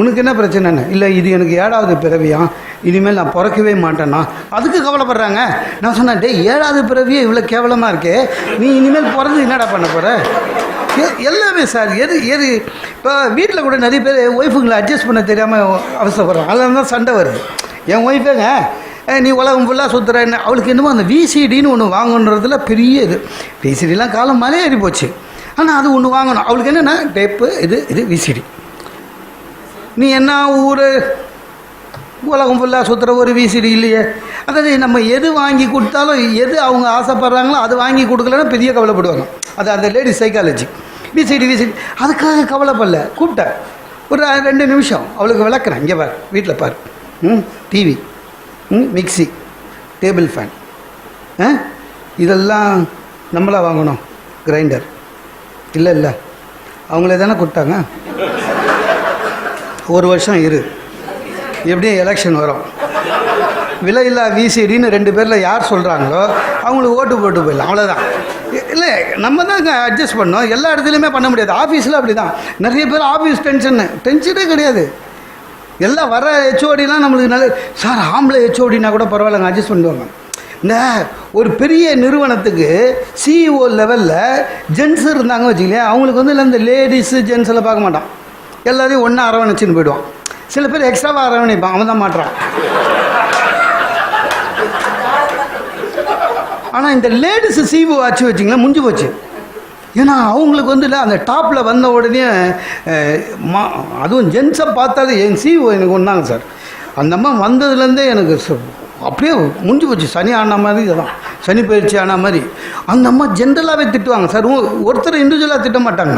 உனக்கு என்ன பிரச்சனைன்னு? இல்லை இது எனக்கு 7வது பிறவியா, இனிமேல் நான் பிறக்கவே மாட்டேன்னா. அதுக்கு கவலைப்படுறாங்க. நான் சொன்னேன், டே 7வது பிறவியே இவ்வளோ கேவலமாக இருக்கே, நீ இனிமேல் பிறந்து என்னடா பண்ண போகிற? எல்லாமே சார் எது இப்போ வீட்டில் கூட நிறைய பேர் ஒய்ஃபுங்களை அட்ஜஸ்ட் பண்ண தெரியாமல் அவசரப்படுறாங்க. அதில் தான் சண்டை வருது. என் ஒய்ஃபுங்க நீ உலகம் ஃபுல்லாக சுற்றுற, அவளுக்கு என்னமோ அந்த விசிடின்னு ஒன்று வாங்கணுன்றதுல பெரிய இது. விசிடிலாம் காலம் மலை ஏறி போச்சு. ஆனால் அது ஒன்று வாங்கணும். அவளுக்கு என்னென்னா டேப்பு, இது விசிடி. நீ என்ன ஊர் உலகம் ஃபுல்லாக சுற்றுற ஒரு விசிடி இல்லையே. அதாவது நம்ம எது வாங்கி கொடுத்தாலும் எது அவங்க ஆசைப்படுறாங்களோ அது வாங்கி கொடுக்கலன்னா பெரிய கவலைப்படுவாங்க. அது அந்த லேடிஸ் சைக்காலஜி. விசிடி அதுக்காக கவலைப்படல. கூப்பிட்டேன் ஒரு 2 நிமிஷம் அவளுக்கு விளக்குறேன். இங்கே பார், வீட்டில் பார், டிவி, மிக்சி, டேபிள் ஃபேன், இதெல்லாம் நம்மளா வாங்கணும். கிரைண்டர் இல்லை அவங்களே தானே கொடுத்தாங்க. 1 வருஷம் இரு, எப்படியும் எலெக்ஷன் வரும். விலையில்லா விசிடின்னு 2 பேரில் யார் சொல்கிறாங்களோ அவங்களுக்கு ஓட்டு போட்டு போயிடலாம், அவ்வளோதான். இல்லை நம்ம தாங்க அட்ஜஸ்ட் பண்ணோம். எல்லா இடத்துலையுமே பண்ண முடியாது. ஆஃபீஸில் அப்படி தான். நிறைய பேர் ஆஃபீஸ் டென்ஷனே கிடையாது. எல்லாம் வர ஹெச்ஓடிலாம் நம்மளுக்கு நல்ல சார். ஆம்பளை ஹெச்ஓடினா கூட பரவாயில்லைங்க, அட்ஜஸ்ட் பண்ணுவாங்க. இந்த ஒரு பெரிய நிறுவனத்துக்கு சிஇஓ லெவலில் ஜென்ஸ் இருந்தாங்க வச்சுக்கலையே, அவங்களுக்கு வந்து இல்லை இந்த லேடிஸு ஜென்ஸ் எல்லாம் பார்க்க மாட்டான். எல்லாரையும் ஒன்றா அரவணைச்சின்னு போயிடுவான். சில பேர் எக்ஸ்ட்ராவாக அரவணைப்பான், அவன் தான் மாட்டுறான். ஆனால் இந்த லேடிஸு சிஇஓ ஆச்சு வச்சிங்களேன், முடிஞ்சு போச்சு. ஏன்னா அவங்களுக்கு வந்து இல்லை அந்த டாப்பில் வந்த உடனே அதுவும் ஜென்ஸை பார்த்தாலே என் சிஇஓ எனக்கு ஒன்றாங்க சார். அந்த அம்மா வந்ததுலேருந்தே எனக்கு அப்படியே முடிஞ்சு போச்சு. சனி ஆன மாதிரி இதெல்லாம், சனி பயிற்சி ஆன மாதிரி. அந்த அம்மா ஜென்ரலாகவே திட்டுவாங்க சார். ஒருத்தர் இண்டிவிஜுவலாக திட்ட மாட்டாங்க.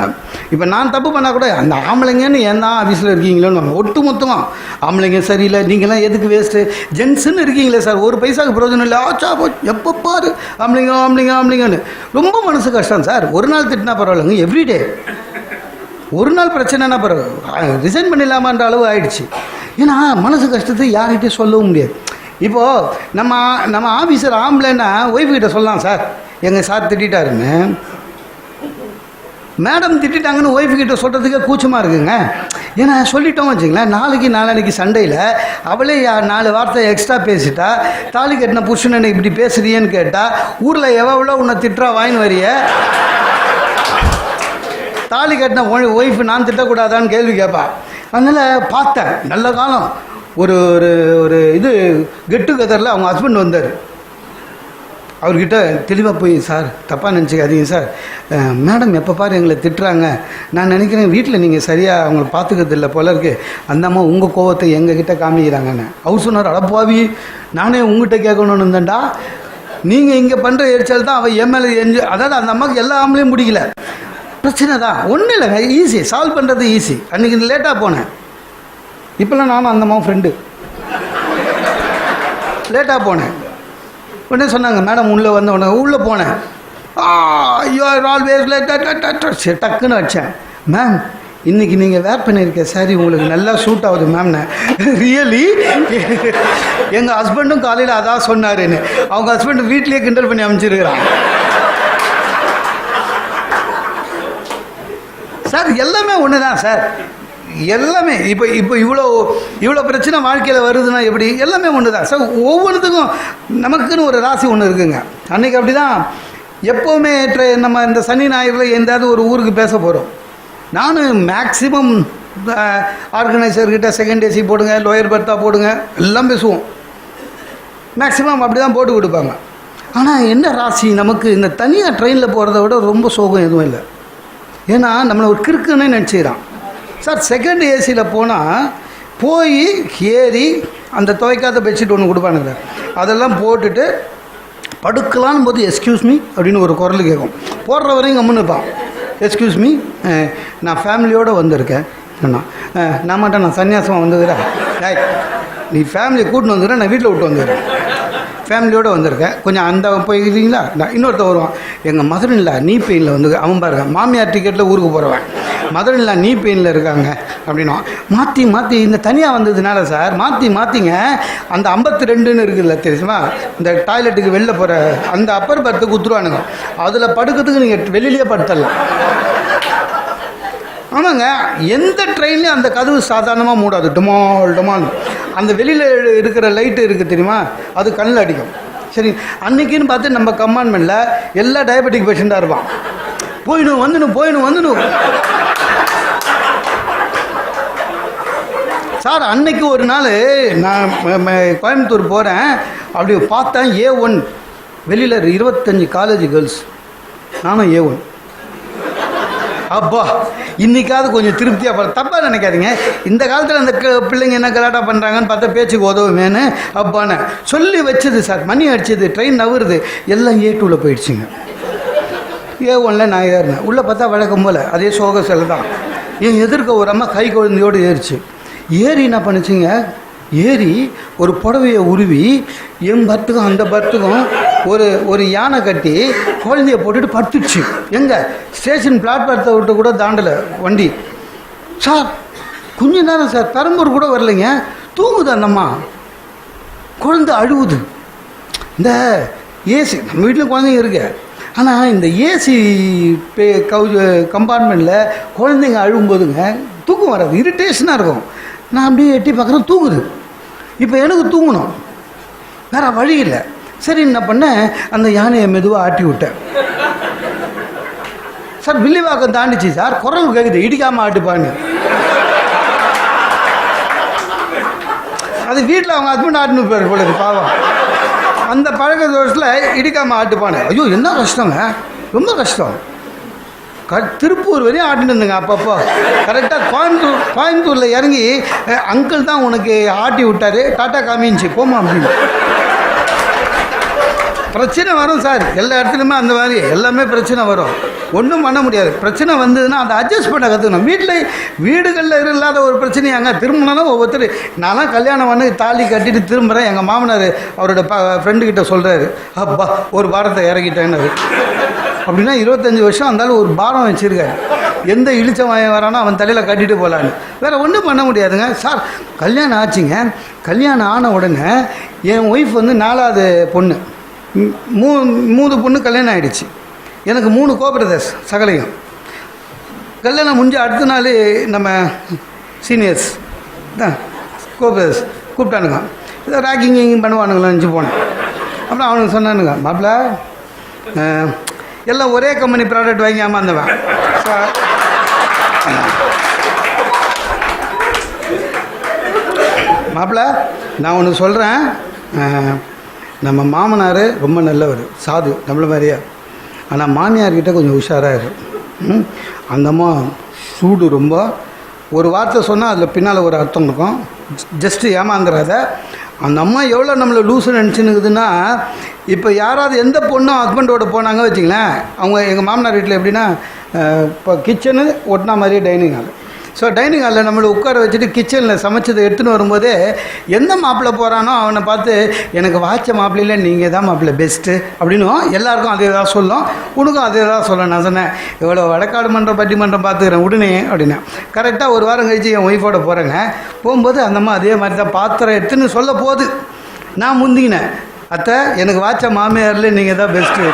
இப்போ நான் தப்பு பண்ணால் கூட அந்த ஆம்பளைங்கன்னு ஏன் தான் ஆஃபீஸில் இருக்கீங்களோன்னு ஒட்டு மொத்தமாக ஆம்பளைங்க சரியில்லை, நீங்களாம் எதுக்கு வேஸ்ட்டு, ஜென்ஸுன்னு இருக்கீங்களே சார், ஒரு பைசாவுக்கு பிரயோஜனம் இல்லை, ஆச்சா போ எப்போ பாரு ஆம்பளைங்கன்னு ரொம்ப மனசு கஷ்டம் சார். ஒரு நாள் திட்டினா பரவாயில்லைங்க, எவ்ரிடே ஒரு நாள் பிரச்சனைனா பரவாயில்ல, ரிசைன் பண்ணிடலாமான்ற அளவு ஆயிடுச்சு. ஏன்னா மனசு கஷ்டத்தை யார்கிட்டையும் சொல்லவும் முடியாது. இப்போது நம்ம ஆஃபீஸர் ஆம்பளைன்னா ஒய்ஃப்கிட்ட சொல்லலாம், சார் எங்கள் சார் திட்டாருன்னு. மேடம் திட்டாங்கன்னு ஒய்ஃப்கிட்ட சொல்கிறதுக்கே கூச்சமாக இருக்குங்க. ஏன்னா சொல்லிட்டோம் வச்சுங்களேன், நாளைக்கு சண்டையில் அவளே 4 வார்த்தை எக்ஸ்ட்ரா பேசிட்டா, தாலி கட்டின புருஷனை இப்படி பேசுறியேன்னு கேட்டால், ஊரில் எவ்வளோ உன்னை திட்டுறா வாயின் வரிய, தாலி கட்டின ஒய்ஃபு நான் திட்டக்கூடாதான்னு கேள்வி கேட்பா. அதனால் பார்த்தேன் நல்ல காலம். ஒரு ஒரு இது கெட்டு கதரில் அவங்க ஹஸ்பண்ட் வந்தார். அவர்கிட்ட தெளிவாக போய், சார் தப்பாக நினச்சிக்காதீங்க சார், மேடம் எப்போ பாரு எங்களை திட்டுறாங்க, நான் நினைக்கிறேன் வீட்டில் நீங்கள் சரியாக அவங்கள பார்த்துக்கிறது இல்லை போல இருக்குது, அந்த அம்மா உங்கள் கோவத்தை எங்ககிட்ட காமிக்கிறாங்கன்னு. அவர் சொன்னார், அடப்பாவி நானே உங்ககிட்ட கேட்கணுன்னு இருந்தேன்டா, நீங்கள் இங்கே பண்ணுற எரிச்சல் தான் அவள் எம்எல்ஏ அதாவது அந்த அம்மாவுக்கு எல்லா ஆம்பளையும் பிடிக்கல. பிரச்சனை தான், ஒன்றும் இல்லைங்க, ஈஸி சால்வ் பண்ணுறது ஈஸி. அன்றைக்கி லேட்டாக போனேன், இப்போல்லாம் நானும் அந்த அம்மா ஃப்ரெண்டு. லேட்டாக போனேன், உடனே சொன்னாங்க மேடம் உள்ளே வந்த உடனே உள்ளே போனேன், யூ ஆர் ஆல்வேஸ் லேட் டக்குன்னு வச்சேன். மேம் இன்றைக்கி நீங்கள் வேர் பண்ணியிருக்க சாரி உங்களுக்கு நல்லா சூட் ஆகுது மேம்னு. ரியலி எங்கள் ஹஸ்பண்டும் காலையில் அதான் சொன்னாருன்னு. அவங்க ஹஸ்பண்ட் வீட்லேயே கிண்டல் பண்ணி அமைச்சிருக்கிறான். சார் எல்லாமே ஒன்று தான் சார், எல்லாமே இப்போ இவ்வளோ பிரச்சனை வாழ்க்கையில் வருதுன்னா எப்படி, எல்லாமே ஒன்று தான் சார். ஒவ்வொன்றுத்துக்கும் நமக்குன்னு ஒரு ராசி ஒன்று இருக்குங்க. அன்றைக்கி அப்படி தான் எப்போவுமே நம்ம இந்த சனி ஞாயிறில் எந்தாவது ஒரு ஊருக்கு பேச போகிறோம். நானும் மேக்ஸிமம் ஆர்கனைசர்கிட்ட செகண்ட் ஏசி போடுங்க, லோயர் பர்த்தாக போடுங்க எல்லாம் பேசுவோம். மேக்ஸிமம் அப்படி தான் போட்டு கொடுப்பாங்க. ஆனால் என்ன ராசி, நமக்கு இந்த தனியாக ட்ரெயினில் போகிறத விட ரொம்ப சோகம் எதுவும் இல்லை. ஏன்னா நம்மளை ஒரு கிறுக்குன்னு நினச்சிக்கிறான் சார். செகண்ட் ஏசியில் போனால் போய் ஏறி அந்த துவைக்காத பெட்ஷீட் ஒன்று கொடுப்பானுங்க, அதெல்லாம் போட்டுட்டு படுக்கலான்னு போது எஸ்கியூஸ் மீ அப்படின்னு ஒரு குரல் கேட்கும். போடுற வரையும் கம்முன்னு இருப்பான். எஸ்கியூஸ் மீ, நான் ஃபேமிலியோடு வந்திருக்கேன். நான் மட்டும் நான் சன்னியாசமாக வந்துக்கிறேன், நீ ஃபேமிலியை கூட்டின்னு வந்துக்கிறேன், நான் வீட்டில் விட்டு வந்துக்கிறேன், ஃபேமிலியோடு வந்திருக்கேன், கொஞ்சம் அந்த போயிருக்கீங்களா. நான் இன்னொருத்த வருவான், எங்கள் மதர் இல்லா நீ பெயினில் வந்து அவன் பாருங்க மாமியார் டிக்கெட்டில் ஊருக்கு போகிறவன், மதர் இல்லா நீ பெயினில் இருக்காங்க அப்படின்னா மாற்றி இந்த தனியாக வந்ததுனால சார் மாற்றிங்க அந்த 52ன்னு இருக்குதுல்ல தெரியுமா, இந்த டாய்லெட்டுக்கு வெளில போகிற அந்த அப்பர் பர்த்து குத்துருவானுங்க, அதில் படுக்கிறதுக்கு நீங்கள் வெளியிலேயே படுத்தலாம். ஆமாங்க, எந்த ட்ரெயின்லேயும் அந்த கதவு சாதாரணமாக மூடாது, டொமால். அந்த வெளியில் இருக்கிற லைட்டு இருக்குது தெரியுமா, அது கண்ணில் அடிக்கும். சரி, அன்றைக்கின்னு பார்த்து நம்ம கம்பார்ட்மெண்ட்டில் எல்லா டயபெட்டிக் பேஷண்ட்டாக இருப்பான். போயிடும் வந்துடும் சார். அன்னைக்கு ஒரு நாள் நான் கோயம்புத்தூர் போகிறேன், அப்படி பார்த்தேன் A1 வெளியில் 25 காலேஜ் கேர்ள்ஸ், நானும் A1. அப்பா இன்றைக்காவது கொஞ்சம் திருப்தியாக தப்பாக நினைக்காதீங்க. இந்த காலத்தில் அந்த பிள்ளைங்க என்ன கலாட்டா பண்ணுறாங்கன்னு பார்த்தா பேச்சுக்கு உதவுமேனு அப்பான்னு சொல்லி வச்சது சார். மணி அடிச்சது, ட்ரெயின் நவருது, எல்லாம் A2வில் போயிடுச்சுங்க. A1ல் நான் ஏறினேன். உள்ளே பார்த்தா வழக்கம் போல் அதே சோக செல் தான். என் எதிர்க்க ஒரு அம்மா கை குழந்தையோடு ஏறிச்சு. ஏறி என்ன பண்ணிச்சுங்க, ஏறி ஒரு புடவையை உருவி என் பர்த்துக்கும் அந்த பர்த்துக்கும் ஒரு யானை கட்டி குழந்தைய போட்டுட்டு படுத்துடுச்சு. எங்கே ஸ்டேஷன் பிளாட்பாரத்தை விட்டு கூட தாண்டலை வண்டி சார். கொஞ்ச நேரம் சார், பெரம்பூர் கூட வரலைங்க, தூங்குது அந்தம்மா, குழந்தை அழுவுது. இந்த ஏசி நம்ம வீட்டில் குழந்தைங்க இருக்கு, ஆனால் இந்த ஏசி கம்பார்ட்மெண்ட்டில் குழந்தைங்க அழுகும்போதுங்க தூக்கம் வராது, இரிட்டேஷனாக இருக்கும். நான் அப்படியே எட்டி பார்க்குறேன், தூங்குது. இப்போ எனக்கு தூங்கணும், வேறு வழி இல்லை. சரி என்ன பண்ணேன், அந்த யானையை மெதுவாக ஆட்டி விட்டேன் சார். வில்லிவாக்கம் தாண்டிச்சு சார், குரல் கேட்குது, இடிக்காமல் ஆட்டுப்பான்னு. அது வீட்டில் அவங்க ஹஸ்பண்ட் ஆட்டுன்னு போயிரு போல பாவம். அந்த பழக்க தோஷத்தில் இடிக்காமல் ஆட்டுப்பானு. ஐயோ என்ன கஷ்டங்க, ரொம்ப கஷ்டம். திருப்பூர் வரையும் ஆட்டின்னு இருந்தேங்க அப்பப்போ. கரெக்டாக கோயம்புத்தூரில் இறங்கி அங்கிள் தான் உனக்கு ஆட்டி விட்டார், டாட்டா காமிச்சு போமா அப்படின்னு. பிரச்சனை வரும் சார், எல்லா இடத்துலையுமே அந்த மாதிரி எல்லாமே பிரச்சனை வரும், ஒன்றும் பண்ண முடியாது. பிரச்சனை வந்ததுன்னா அதை அட்ஜஸ்ட் பண்ண கற்றுக்கணும். வீடுகளில் இல்லாத ஒரு பிரச்சனையாங்க திரும்பினா ஒவ்வொருத்தர். நான்லாம் கல்யாணம் பண்ணி தாலி கட்டிட்டு திரும்புகிறேன், எங்கள் மாமனார் அவரோட ஃப்ரெண்டுக்கிட்ட சொல்கிறாரு, அப்பா ஒரு பாரத்தை இறக்கிட்டேன்னு. அப்படின்னா 25 வருஷம் இருந்தாலும் ஒரு பாரம் வச்சுருக்காரு, எந்த இழிச்ச வாயம் வரானோ அவன் தலையில் கட்டிட்டு போகலான்னு. வேறு ஒன்றும் பண்ண முடியாதுங்க சார். கல்யாணம் ஆச்சுங்க, கல்யாணம் ஆன உடனே என் ஒய்ஃப் வந்து 4வது பொண்ணு, 3 பொண்ணு கல்யாணம் ஆகிடுச்சு. எனக்கு 3 கோபிரதர்ஸ் சகலையும். கல்யாணம் முடிஞ்சு அடுத்த நாள் நம்ம சீனியர்ஸ் தான் கோபிரதர்ஸ் கூப்பிட்டானுங்க, இதை ராக்கிங் இங்கிங் பண்ணுவானுங்களா நினச்சி போனேன். அப்புறம் அவனுக்கு சொன்னானுங்க, மாப்பிள்ள எல்லாம் ஒரே கம்பெனி ப்ராடக்ட் வாங்கி ஏமாந்தவன். மாப்பிள்ள நான் ஒன்று சொல்கிறேன், நம்ம மாமனார் ரொம்ப நல்லவர், சாது நம்மள மாதிரியா. ஆனால் மாமியார்கிட்ட கொஞ்சம் உஷாராக இருக்கும். அந்தம்மா சூடு ரொம்ப. ஒரு வார்த்தை சொன்னால் அதில் பின்னால் ஒரு அர்த்தம் இருக்கும். ஜஸ்ட்டு ஏமாந்துடாத. அந்த அம்மா எவ்வளோ நம்மளை லூஸுன்னு நினச்சின்னுக்குதுன்னா, இப்போ யாராவது எந்த பொண்ணும் ஹஸ்பண்டோட போனாங்க வச்சிங்களேன், அவங்க எங்கள் மாமனார் வீட்டில் எப்படின்னா, இப்போ கிச்சனு ஒட்டினா மாதிரியே டைனிங் ஹால். ஸோ டைனிங் ஹாலில் நம்மளை உட்கார வச்சுட்டு கிச்சனில் சமைச்சதை எடுத்துன்னு வரும்போதே எந்த மாப்பிள்ளை போகிறானோ அவனை பார்த்து, எனக்கு வாய்ச்ச மாப்பிள்ளையில் நீங்கள் தான் மாப்பிள்ளை பெஸ்ட்டு அப்படின்னும் எல்லாருக்கும் அதே தான் சொல்லும். உனக்கும் அதே தான் சொல்ல. நான் சொன்னேன், எவ்வளோ வடக்காடு மன்றம் பட்டிமன்றம் பார்த்துக்கிறேன் உடனே அப்படின்னா. கரெக்டாக ஒரு வாரம் கழிச்சு என் ஒய்ஃபோட போகிறேங்க. போகும்போது அந்தம்மா அதே மாதிரி தான் பாத்திரம் எடுத்துன்னு சொல்ல போகுது. நான் முந்தினேன், அத்தை எனக்கு வாய்ச்ச மாமியாரில் நீங்கள் தான் பெஸ்ட்டு.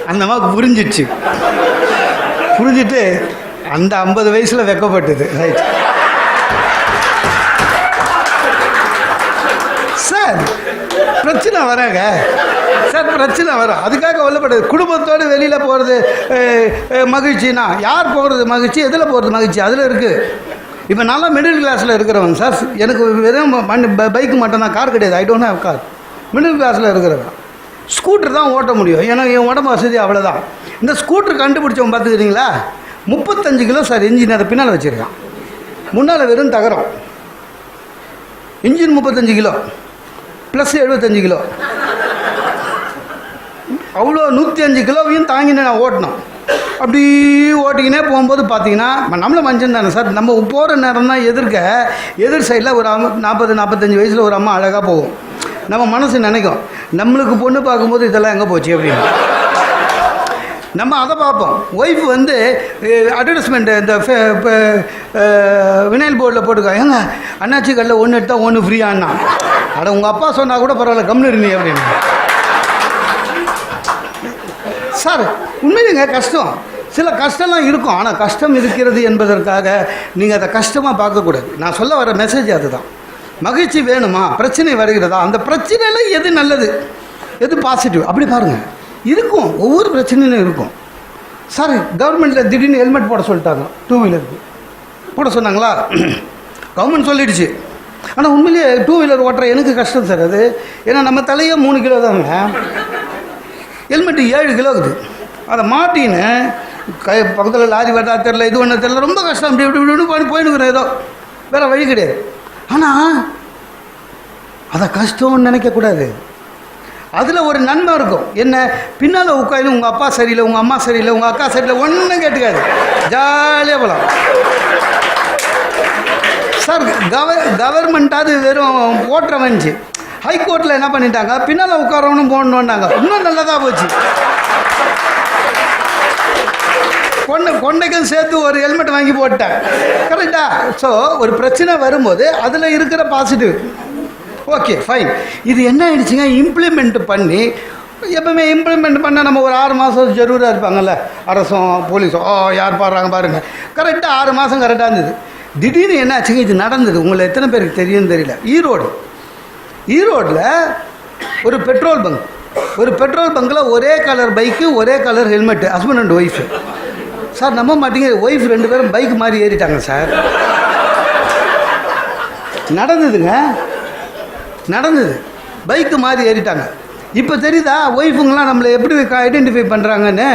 அந்த அம்மாவுக்கு புரிஞ்சிட்டு அந்த 50 வயசில் வெக்கப்பட்டது. ரைட் சார், பிரச்சனை வராங்க சார், பிரச்சனை வரும். அதுக்காக கொல்லப்படுது. குடும்பத்தோடு வெளியில் போகிறது மகிழ்ச்சினா, யார் போகிறது மகிழ்ச்சி, எதில் போகிறது மகிழ்ச்சி, அதில் இருக்குது. இப்போ நல்லா மிடில் கிளாஸில் இருக்கிறவங்க சார், எனக்கு வெறும் பைக்கு மட்டும்தான், கார் கிடையாது. I don't have car. Middle கிளாஸில் இருக்கிறவங்க ஸ்கூட்டர் தான் ஓட்ட முடியும். ஏன்னா என் உடம்பு வசதி அவ்வளோதான். இந்த ஸ்கூட்டர் கண்டுபிடிச்சவன் பார்த்துக்கிறீங்களா, 35 கிலோ சார் இன்ஜின். அதை பின்னால் வச்சுருக்கான், முன்னால் வெறும் தகரம். இன்ஜின் 35 கிலோ ப்ளஸ் 75 கிலோ, அவ்வளோ 105 கிலோவையும் தாங்கினே நான் ஓட்டணும். அப்படி ஓட்டிக்கினே போகும்போது பார்த்தீங்கன்னா, நம்மளும் மஞ்சள் தானே சார். நம்ம போகிற நேரம் தான் எதிர் சைடில் ஒரு 40-45 வயசில் ஒரு அம்மா அழகாக போகும். நம்ம மனசு நினைக்கும், நம்மளுக்கு பொண்ணு பார்க்கும்போது இதெல்லாம் எங்கே போச்சு அப்படின்னு. நம்ம அதை பார்ப்போம். ஒய்ஃப் வந்து அட்வர்டைஸ்மெண்ட்டு இந்த வினைல் போர்டில் போட்டுக்கோ, ஏங்க அண்ணாச்சி கல்லில் ஒன்று எடுத்தால் ஒன்று ஃப்ரீயானா. அட உங்கள் அப்பா சொன்னால் கூட பரவாயில்ல, கம்னு இருந்தீங்க அப்படின்னு. சார் உண்மையிலேங்க கஷ்டம், சில கஷ்டம்லாம் இருக்கும். ஆனால் கஷ்டம் இருக்கிறது என்பதற்காக நீங்கள் அதை கஷ்டமாக பார்க்கக்கூடாது. நான் சொல்ல வர மெசேஜ் அதுதான். மகிழ்ச்சி வேணுமா, பிரச்சனை வருகிறதா, அந்த பிரச்சனையில் எது நல்லது, எது பாசிட்டிவ், அப்படி பாருங்கள். இருக்கும், ஒவ்வொரு பிரச்சனையும் இருக்கும். சார் கவர்மெண்ட்டில் திடீர்னு ஹெல்மெட் போட சொல்லிட்டாங்க, 2 வீலருக்கு போட சொன்னாங்களா, கவர்மெண்ட் சொல்லிடுச்சு. ஆனால் உண்மையிலேயே 2 வீலர் ஓட்டுற எனக்கு கஷ்டம் சார் அது. ஏன்னா நம்ம தலையே 3 கிலோ தாங்க, ஹெல்மெட்டு 7 கிலோ இருக்குது. அதை மாட்டின்னு பக்கத்தில் லாரி வரதா தெரில, இது ஒன்று தெரில, ரொம்ப கஷ்டம். இப்படி இப்படி இப்படி போயினுக்கிறேன், ஏதோ வேறு வழி கிடையாது. ஆனால் அதை கஷ்டம்னு நினைக்கக்கூடாது. அதில் ஒரு நன்மை இருக்கும். என்ன, பின்னால் உட்காந்து உங்கள் அப்பா சரியில்லை, உங்கள் அம்மா சரியில்லை, உங்கள் அக்கா சரியில்லை, ஒன்றும் கேட்டுக்காது, ஜாலியாக போகலாம். சார் கவர்மெண்ட்டாவது வெறும் ஓட்டுற வந்துச்சு. ஹைகோர்ட்டில் என்ன பண்ணிட்டாங்க, பின்னால் உட்காரவனும் போடணுன்னாங்க. இன்னும் நல்லதாக போச்சு. கொண்டைக்கும் சேர்த்து ஒரு ஹெல்மெட் வாங்கி போட்டேன். கரெக்டா? ஸோ ஒரு பிரச்சனை வரும்போது அதில் இருக்கிற பாசிட்டிவ், ஓகே ஃபைன். இது என்ன ஆயிடுச்சுங்க, இம்ப்ளிமெண்ட் பண்ணி எப்பவுமே இம்ப்ளிமெண்ட் பண்ணால் நம்ம ஒரு 6 மாதம் ஜரூராக இருப்பாங்கல்ல, அரசும் போலீஸும். யார் பாடுறாங்க பாருங்கள். கரெக்டாக 6 மாதம் கரெக்டாக இருந்தது. திடீர்னு என்ன ஆச்சுங்க, இது நடந்தது. உங்களை எத்தனை பேருக்கு தெரியும்னு தெரியல. ஈரோடில் ஒரு பெட்ரோல் பங்கில் ஒரே கலர் பைக்கு, ஒரே colour helmet, husband and wife. Sir நம்ப மாட்டீங்க, ஒய்ஃப் 2 பேரும் பைக் மாதிரி ஏறிட்டாங்க சார். நடந்தது பைக்கு மாதிரி ஏறிட்டாங்க. இப்போ தெரியுதா ஒய்ஃபுங்களாம் நம்மளை எப்படி ஐடென்டிஃபை பண்ணுறாங்கன்னு,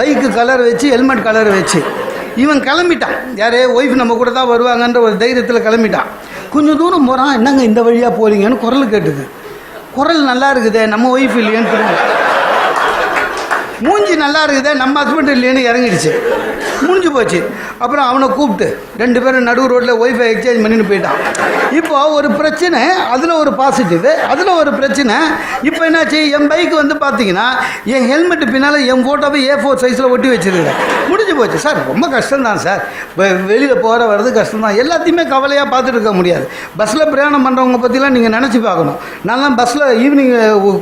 பைக்கு கலர் வச்சு, ஹெல்மெட் கலர் வச்சு. இவன் கிளம்பிட்டான், யாரே ஒய்ஃப் நம்ம கூட தான் வருவாங்கன்ற ஒரு தைரியத்தில் கிளம்பிட்டான். கொஞ்சம் தூரம் போகிறான், என்னங்க இந்த வழியாக போகிறீங்கன்னு குரல் கேட்டுது. குரல் நல்லா இருக்குதே, நம்ம ஒய்ஃப் இல்லையேன்னு தெரியும். மூஞ்சி நல்லா இருக்குதே, நம்ம ஹஸ்பண்ட் இல்லையேன்னு இறங்கிடுச்சு. முடிஞ்சு போச்சு. அப்புறம் அவனை கூப்பிட்டு 2 பேரும் நடு ரோட்டில் ஒய்ஃபை எக்ஸ்சேஞ்ச் பண்ணிட்டு போயிட்டான். இப்போ ஒரு பிரச்சனை, அதில் ஒரு பாசிட்டிவ், அதில் ஒரு பிரச்சனை. இப்போ என்னாச்சு, என் பைக்கு வந்து பார்த்தீங்கன்னா என் ஹெல்மெட்டு பின்னால் என் ஃபோட்டோவை A4 சைஸில் ஒட்டி வச்சுருக்கேன். முடிஞ்சு போச்சு சார். ரொம்ப கஷ்டம்தான் சார், வெளியில் போகிற வர்றது கஷ்டம்தான். எல்லாத்தையுமே கவலையாக பார்த்துட்டு இருக்க முடியாது. பஸ்ஸில் பிரயாணம் பண்ணுறவங்க பற்றிலாம் நீங்கள் நினச்சி பார்க்கணும். நான்லாம் பஸ்ஸில் ஈவினிங்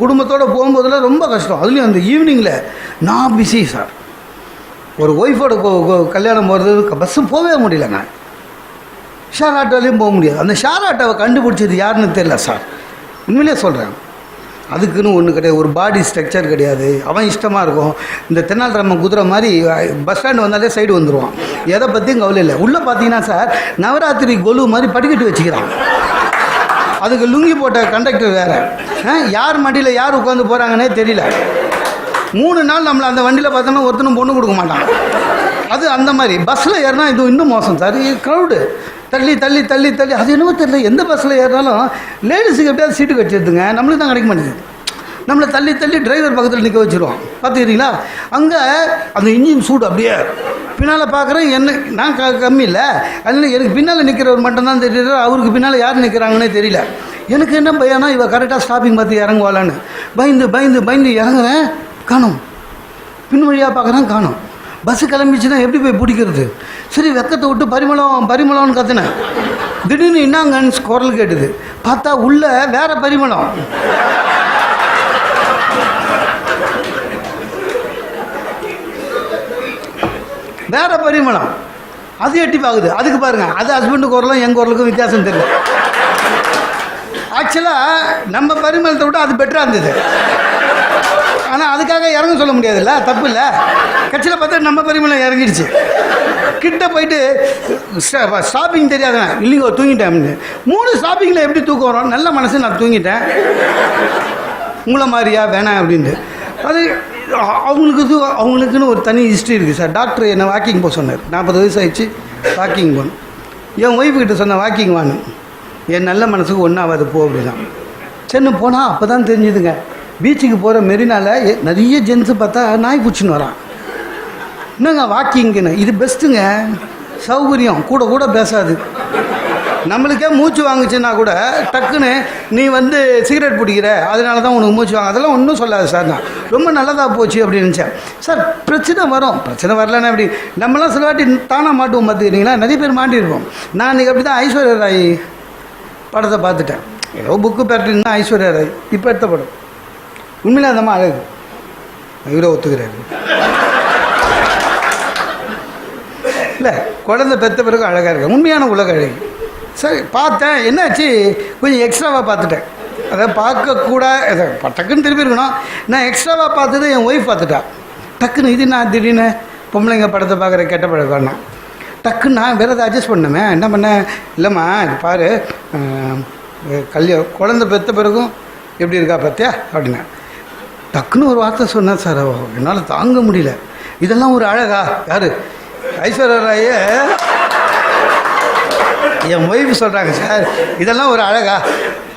குடும்பத்தோடு போகும்போதெல்லாம் ரொம்ப கஷ்டம். அதுலேயும் அந்த ஈவினிங்கில் நான் பிஸி சார். ஒரு ஒய்ஃபோட கல்யாணம் போகிறது பஸ்ஸு போகவே முடியலங்க. ஷேர் ஆட்டோலையும் போக முடியாது. அந்த ஷேர் ஆட்டோவை கண்டுபிடிச்சது யாருன்னு தெரியல சார், உண்மையிலே சொல்கிறேன். அதுக்குன்னு ஒன்று கிடையாது, ஒரு பாடி ஸ்ட்ரக்சர் கிடையாது. அவன் இஷ்டமாக இருக்கும். இந்த தென்னாலிராமன் குதிரை மாதிரி பஸ் ஸ்டாண்டு வந்தாலே சைடு வந்துடுவான். எதை பற்றியும் கவலை இல்லை. உள்ளே பார்த்தீங்கன்னா சார் நவராத்திரி கொலு மாதிரி படிக்கட்டு வச்சுக்கிறான். அதுக்கு லுங்கி போட்ட கண்டக்டர் வேறு. யார் மடியில் யார் உட்காந்து போகிறாங்கன்னே தெரியல. 3 நாள் நம்மளை அந்த வண்டியில் பார்த்தோன்னா ஒருத்தனும் பொண்ணு கொடுக்க மாட்டான். அது அந்த மாதிரி. பஸ்ஸில் ஏறினா இது இன்னும் மோசம் சார். க்ரௌடு தள்ளி தள்ளி தள்ளி தள்ளி அது என்னவோ தெரியல. எந்த பஸ்ஸில் ஏறினாலும் லேடிஸுக்கு எப்படியாவது சீட்டு கட்டிடுதுங்க, நம்மளுக்கு தான் கிடைக்க மாட்டேங்குது. நம்மளை தள்ளி தள்ளி டிரைவர் பக்கத்தில் நிற்க வச்சுருவோம். பார்த்துக்கிறீங்களா? அங்கே அந்த இன்ஜின் சூடு அப்படியே பின்னால் பார்க்குறேன். என்ன நான் கம்மி இல்லை, அதனால் எனக்கு பின்னால் நிற்கிறவர் மட்டும்தான் தெரியுது. அவருக்கு பின்னால் யார் நிற்கிறாங்கன்னே தெரியல. எனக்கு என்ன பையனா இவள் கரெக்டாக ஸ்டாப்பிங் பார்த்து இறங்குவாளான்னு பயந்து பயந்து பயந்து இறங்குறேன். காணும். பின் வழியாக பார்க்குறேன், காணும். பஸ்ஸு கிளம்பிச்சுன்னா எப்படி போய் பிடிக்கிறது? சரி வெக்கத்தை விட்டு பரிமளம் பரிமளம்னு கற்றுனேன். திடீர்னு என்னங்கன்னு குரல் கேட்டுது. பார்த்தா உள்ள வேற பரிமளம். வேற பரிமளம். அது எட்டி பார்க்குது. அதுக்கு பாருங்க, அது ஹஸ்பண்டு குரலும் என் குரலுக்கும் வித்தியாசம் தெரியல. ஆக்சுவலாக நம்ம பரிமளத்தை விட அது பெட்டராக இருந்தது. ஆனால் அதுக்காக இறங்க சொல்ல முடியாதுல்ல, தப்பு இல்லை. கட்சியில் பார்த்தா நம்ம பரிமளம் இறங்கிடுச்சு. கிட்ட போயிட்டு ஸ்டாப்பிங் தெரியாதுண்ணா, இல்லைங்க தூங்கிட்டேன் அப்படின்னு. 3 ஸ்டாப்பிங்கில் எப்படி தூக்கம் வரும்? நல்ல மனசு, நான் தூங்கிட்டேன், உங்களை மாதிரியா வேணாம் அப்படின்ட்டு. அது அவங்களுக்குன்னு ஒரு தனி ஹிஸ்ட்ரி இருக்குது சார். டாக்டர் என்னை வாக்கிங் போக சொன்னார். 40 வயசு ஆயிடுச்சு, வாக்கிங் போகணும். என் ஒய்ஃபுக்கிட்ட சொன்ன வாக்கிங் வாணும், என் நல்ல மனசுக்கு ஒன்றாவது போ அப்படின்னா. சென்னு போனால் அப்போ தான் தெரிஞ்சுதுங்க. பீச்சுக்கு போகிற மெரினாவில் நிறைய ஜென்ஸு பார்த்தா நாய் பூச்சின்னு வரான். என்னங்க வாக்கிங்குன்னு? இது பெஸ்ட்டுங்க, சௌகரியம், கூட கூட பேசாது. நம்மளுக்கே மூச்சு வாங்குச்சுன்னா கூட டக்குன்னு நீ வந்து சிகரெட் பிடிக்கிற, அதனால தான் உனக்கு மூச்சு வாங்க, அதெல்லாம் ஒன்றும் சொல்லாது சார். நான் ரொம்ப நல்லதாக போச்சு அப்படின்னு நினச்சேன். சார் பிரச்சனை வரும், பிரச்சனை வரலன்னா எப்படி? நம்மளாம் சில வாட்டி தானாக மாட்டுவோம். பார்த்துக்கிறீங்களா? நிறைய பேர் மாட்டியிருப்போம். நான் இன்றைக்கி அப்படி தான் ஐஸ்வர்யா ராய் படத்தை பார்த்துட்டேன். ஏதோ புக்கு பேரட்டின்னா ஐஸ்வர்யா ராய் இப்போ எடுத்த படம். உண்மையிலே அந்தம்மா அழகு, இவரை ஒத்துக்கிறாரு. இல்லை, குழந்தை பெற்ற பிறகு அழகாக இருக்கு, உண்மையான உலக அழகு. சரி பார்த்தேன், என்னாச்சு கொஞ்சம் எக்ஸ்ட்ராவாக பார்த்துட்டேன். அதை பார்க்கக்கூடாது, டக்குன்னு திருப்பி இருக்கணும். நான் எக்ஸ்ட்ராவாக பார்த்தது என் ஒய்ஃப் பார்த்துட்டா. டக்குன்னு இது நான் திடீர்னு பொம்பளைங்க படத்தை பார்க்குற கெட்ட பழக்கம்னா டக்குன்னு நான் வேறு எதாவது அட்ஜஸ்ட் பண்ணமே. என்ன பண்ணேன்? இல்லைம்மா இது பாரு, குழந்தை பெற்ற பிறகும் எப்படி இருக்கா பார்த்தியா அப்படின்னா. டக்குன்னு ஒரு வார்த்தை சொன்னேன் சார், என்னால் தாங்க முடியல. இதெல்லாம் ஒரு அழகா? யார்? ஐஸ்வர்யா ராயே என் ஒய்ஃப் சொல்கிறாங்க சார், இதெல்லாம் ஒரு அழகா?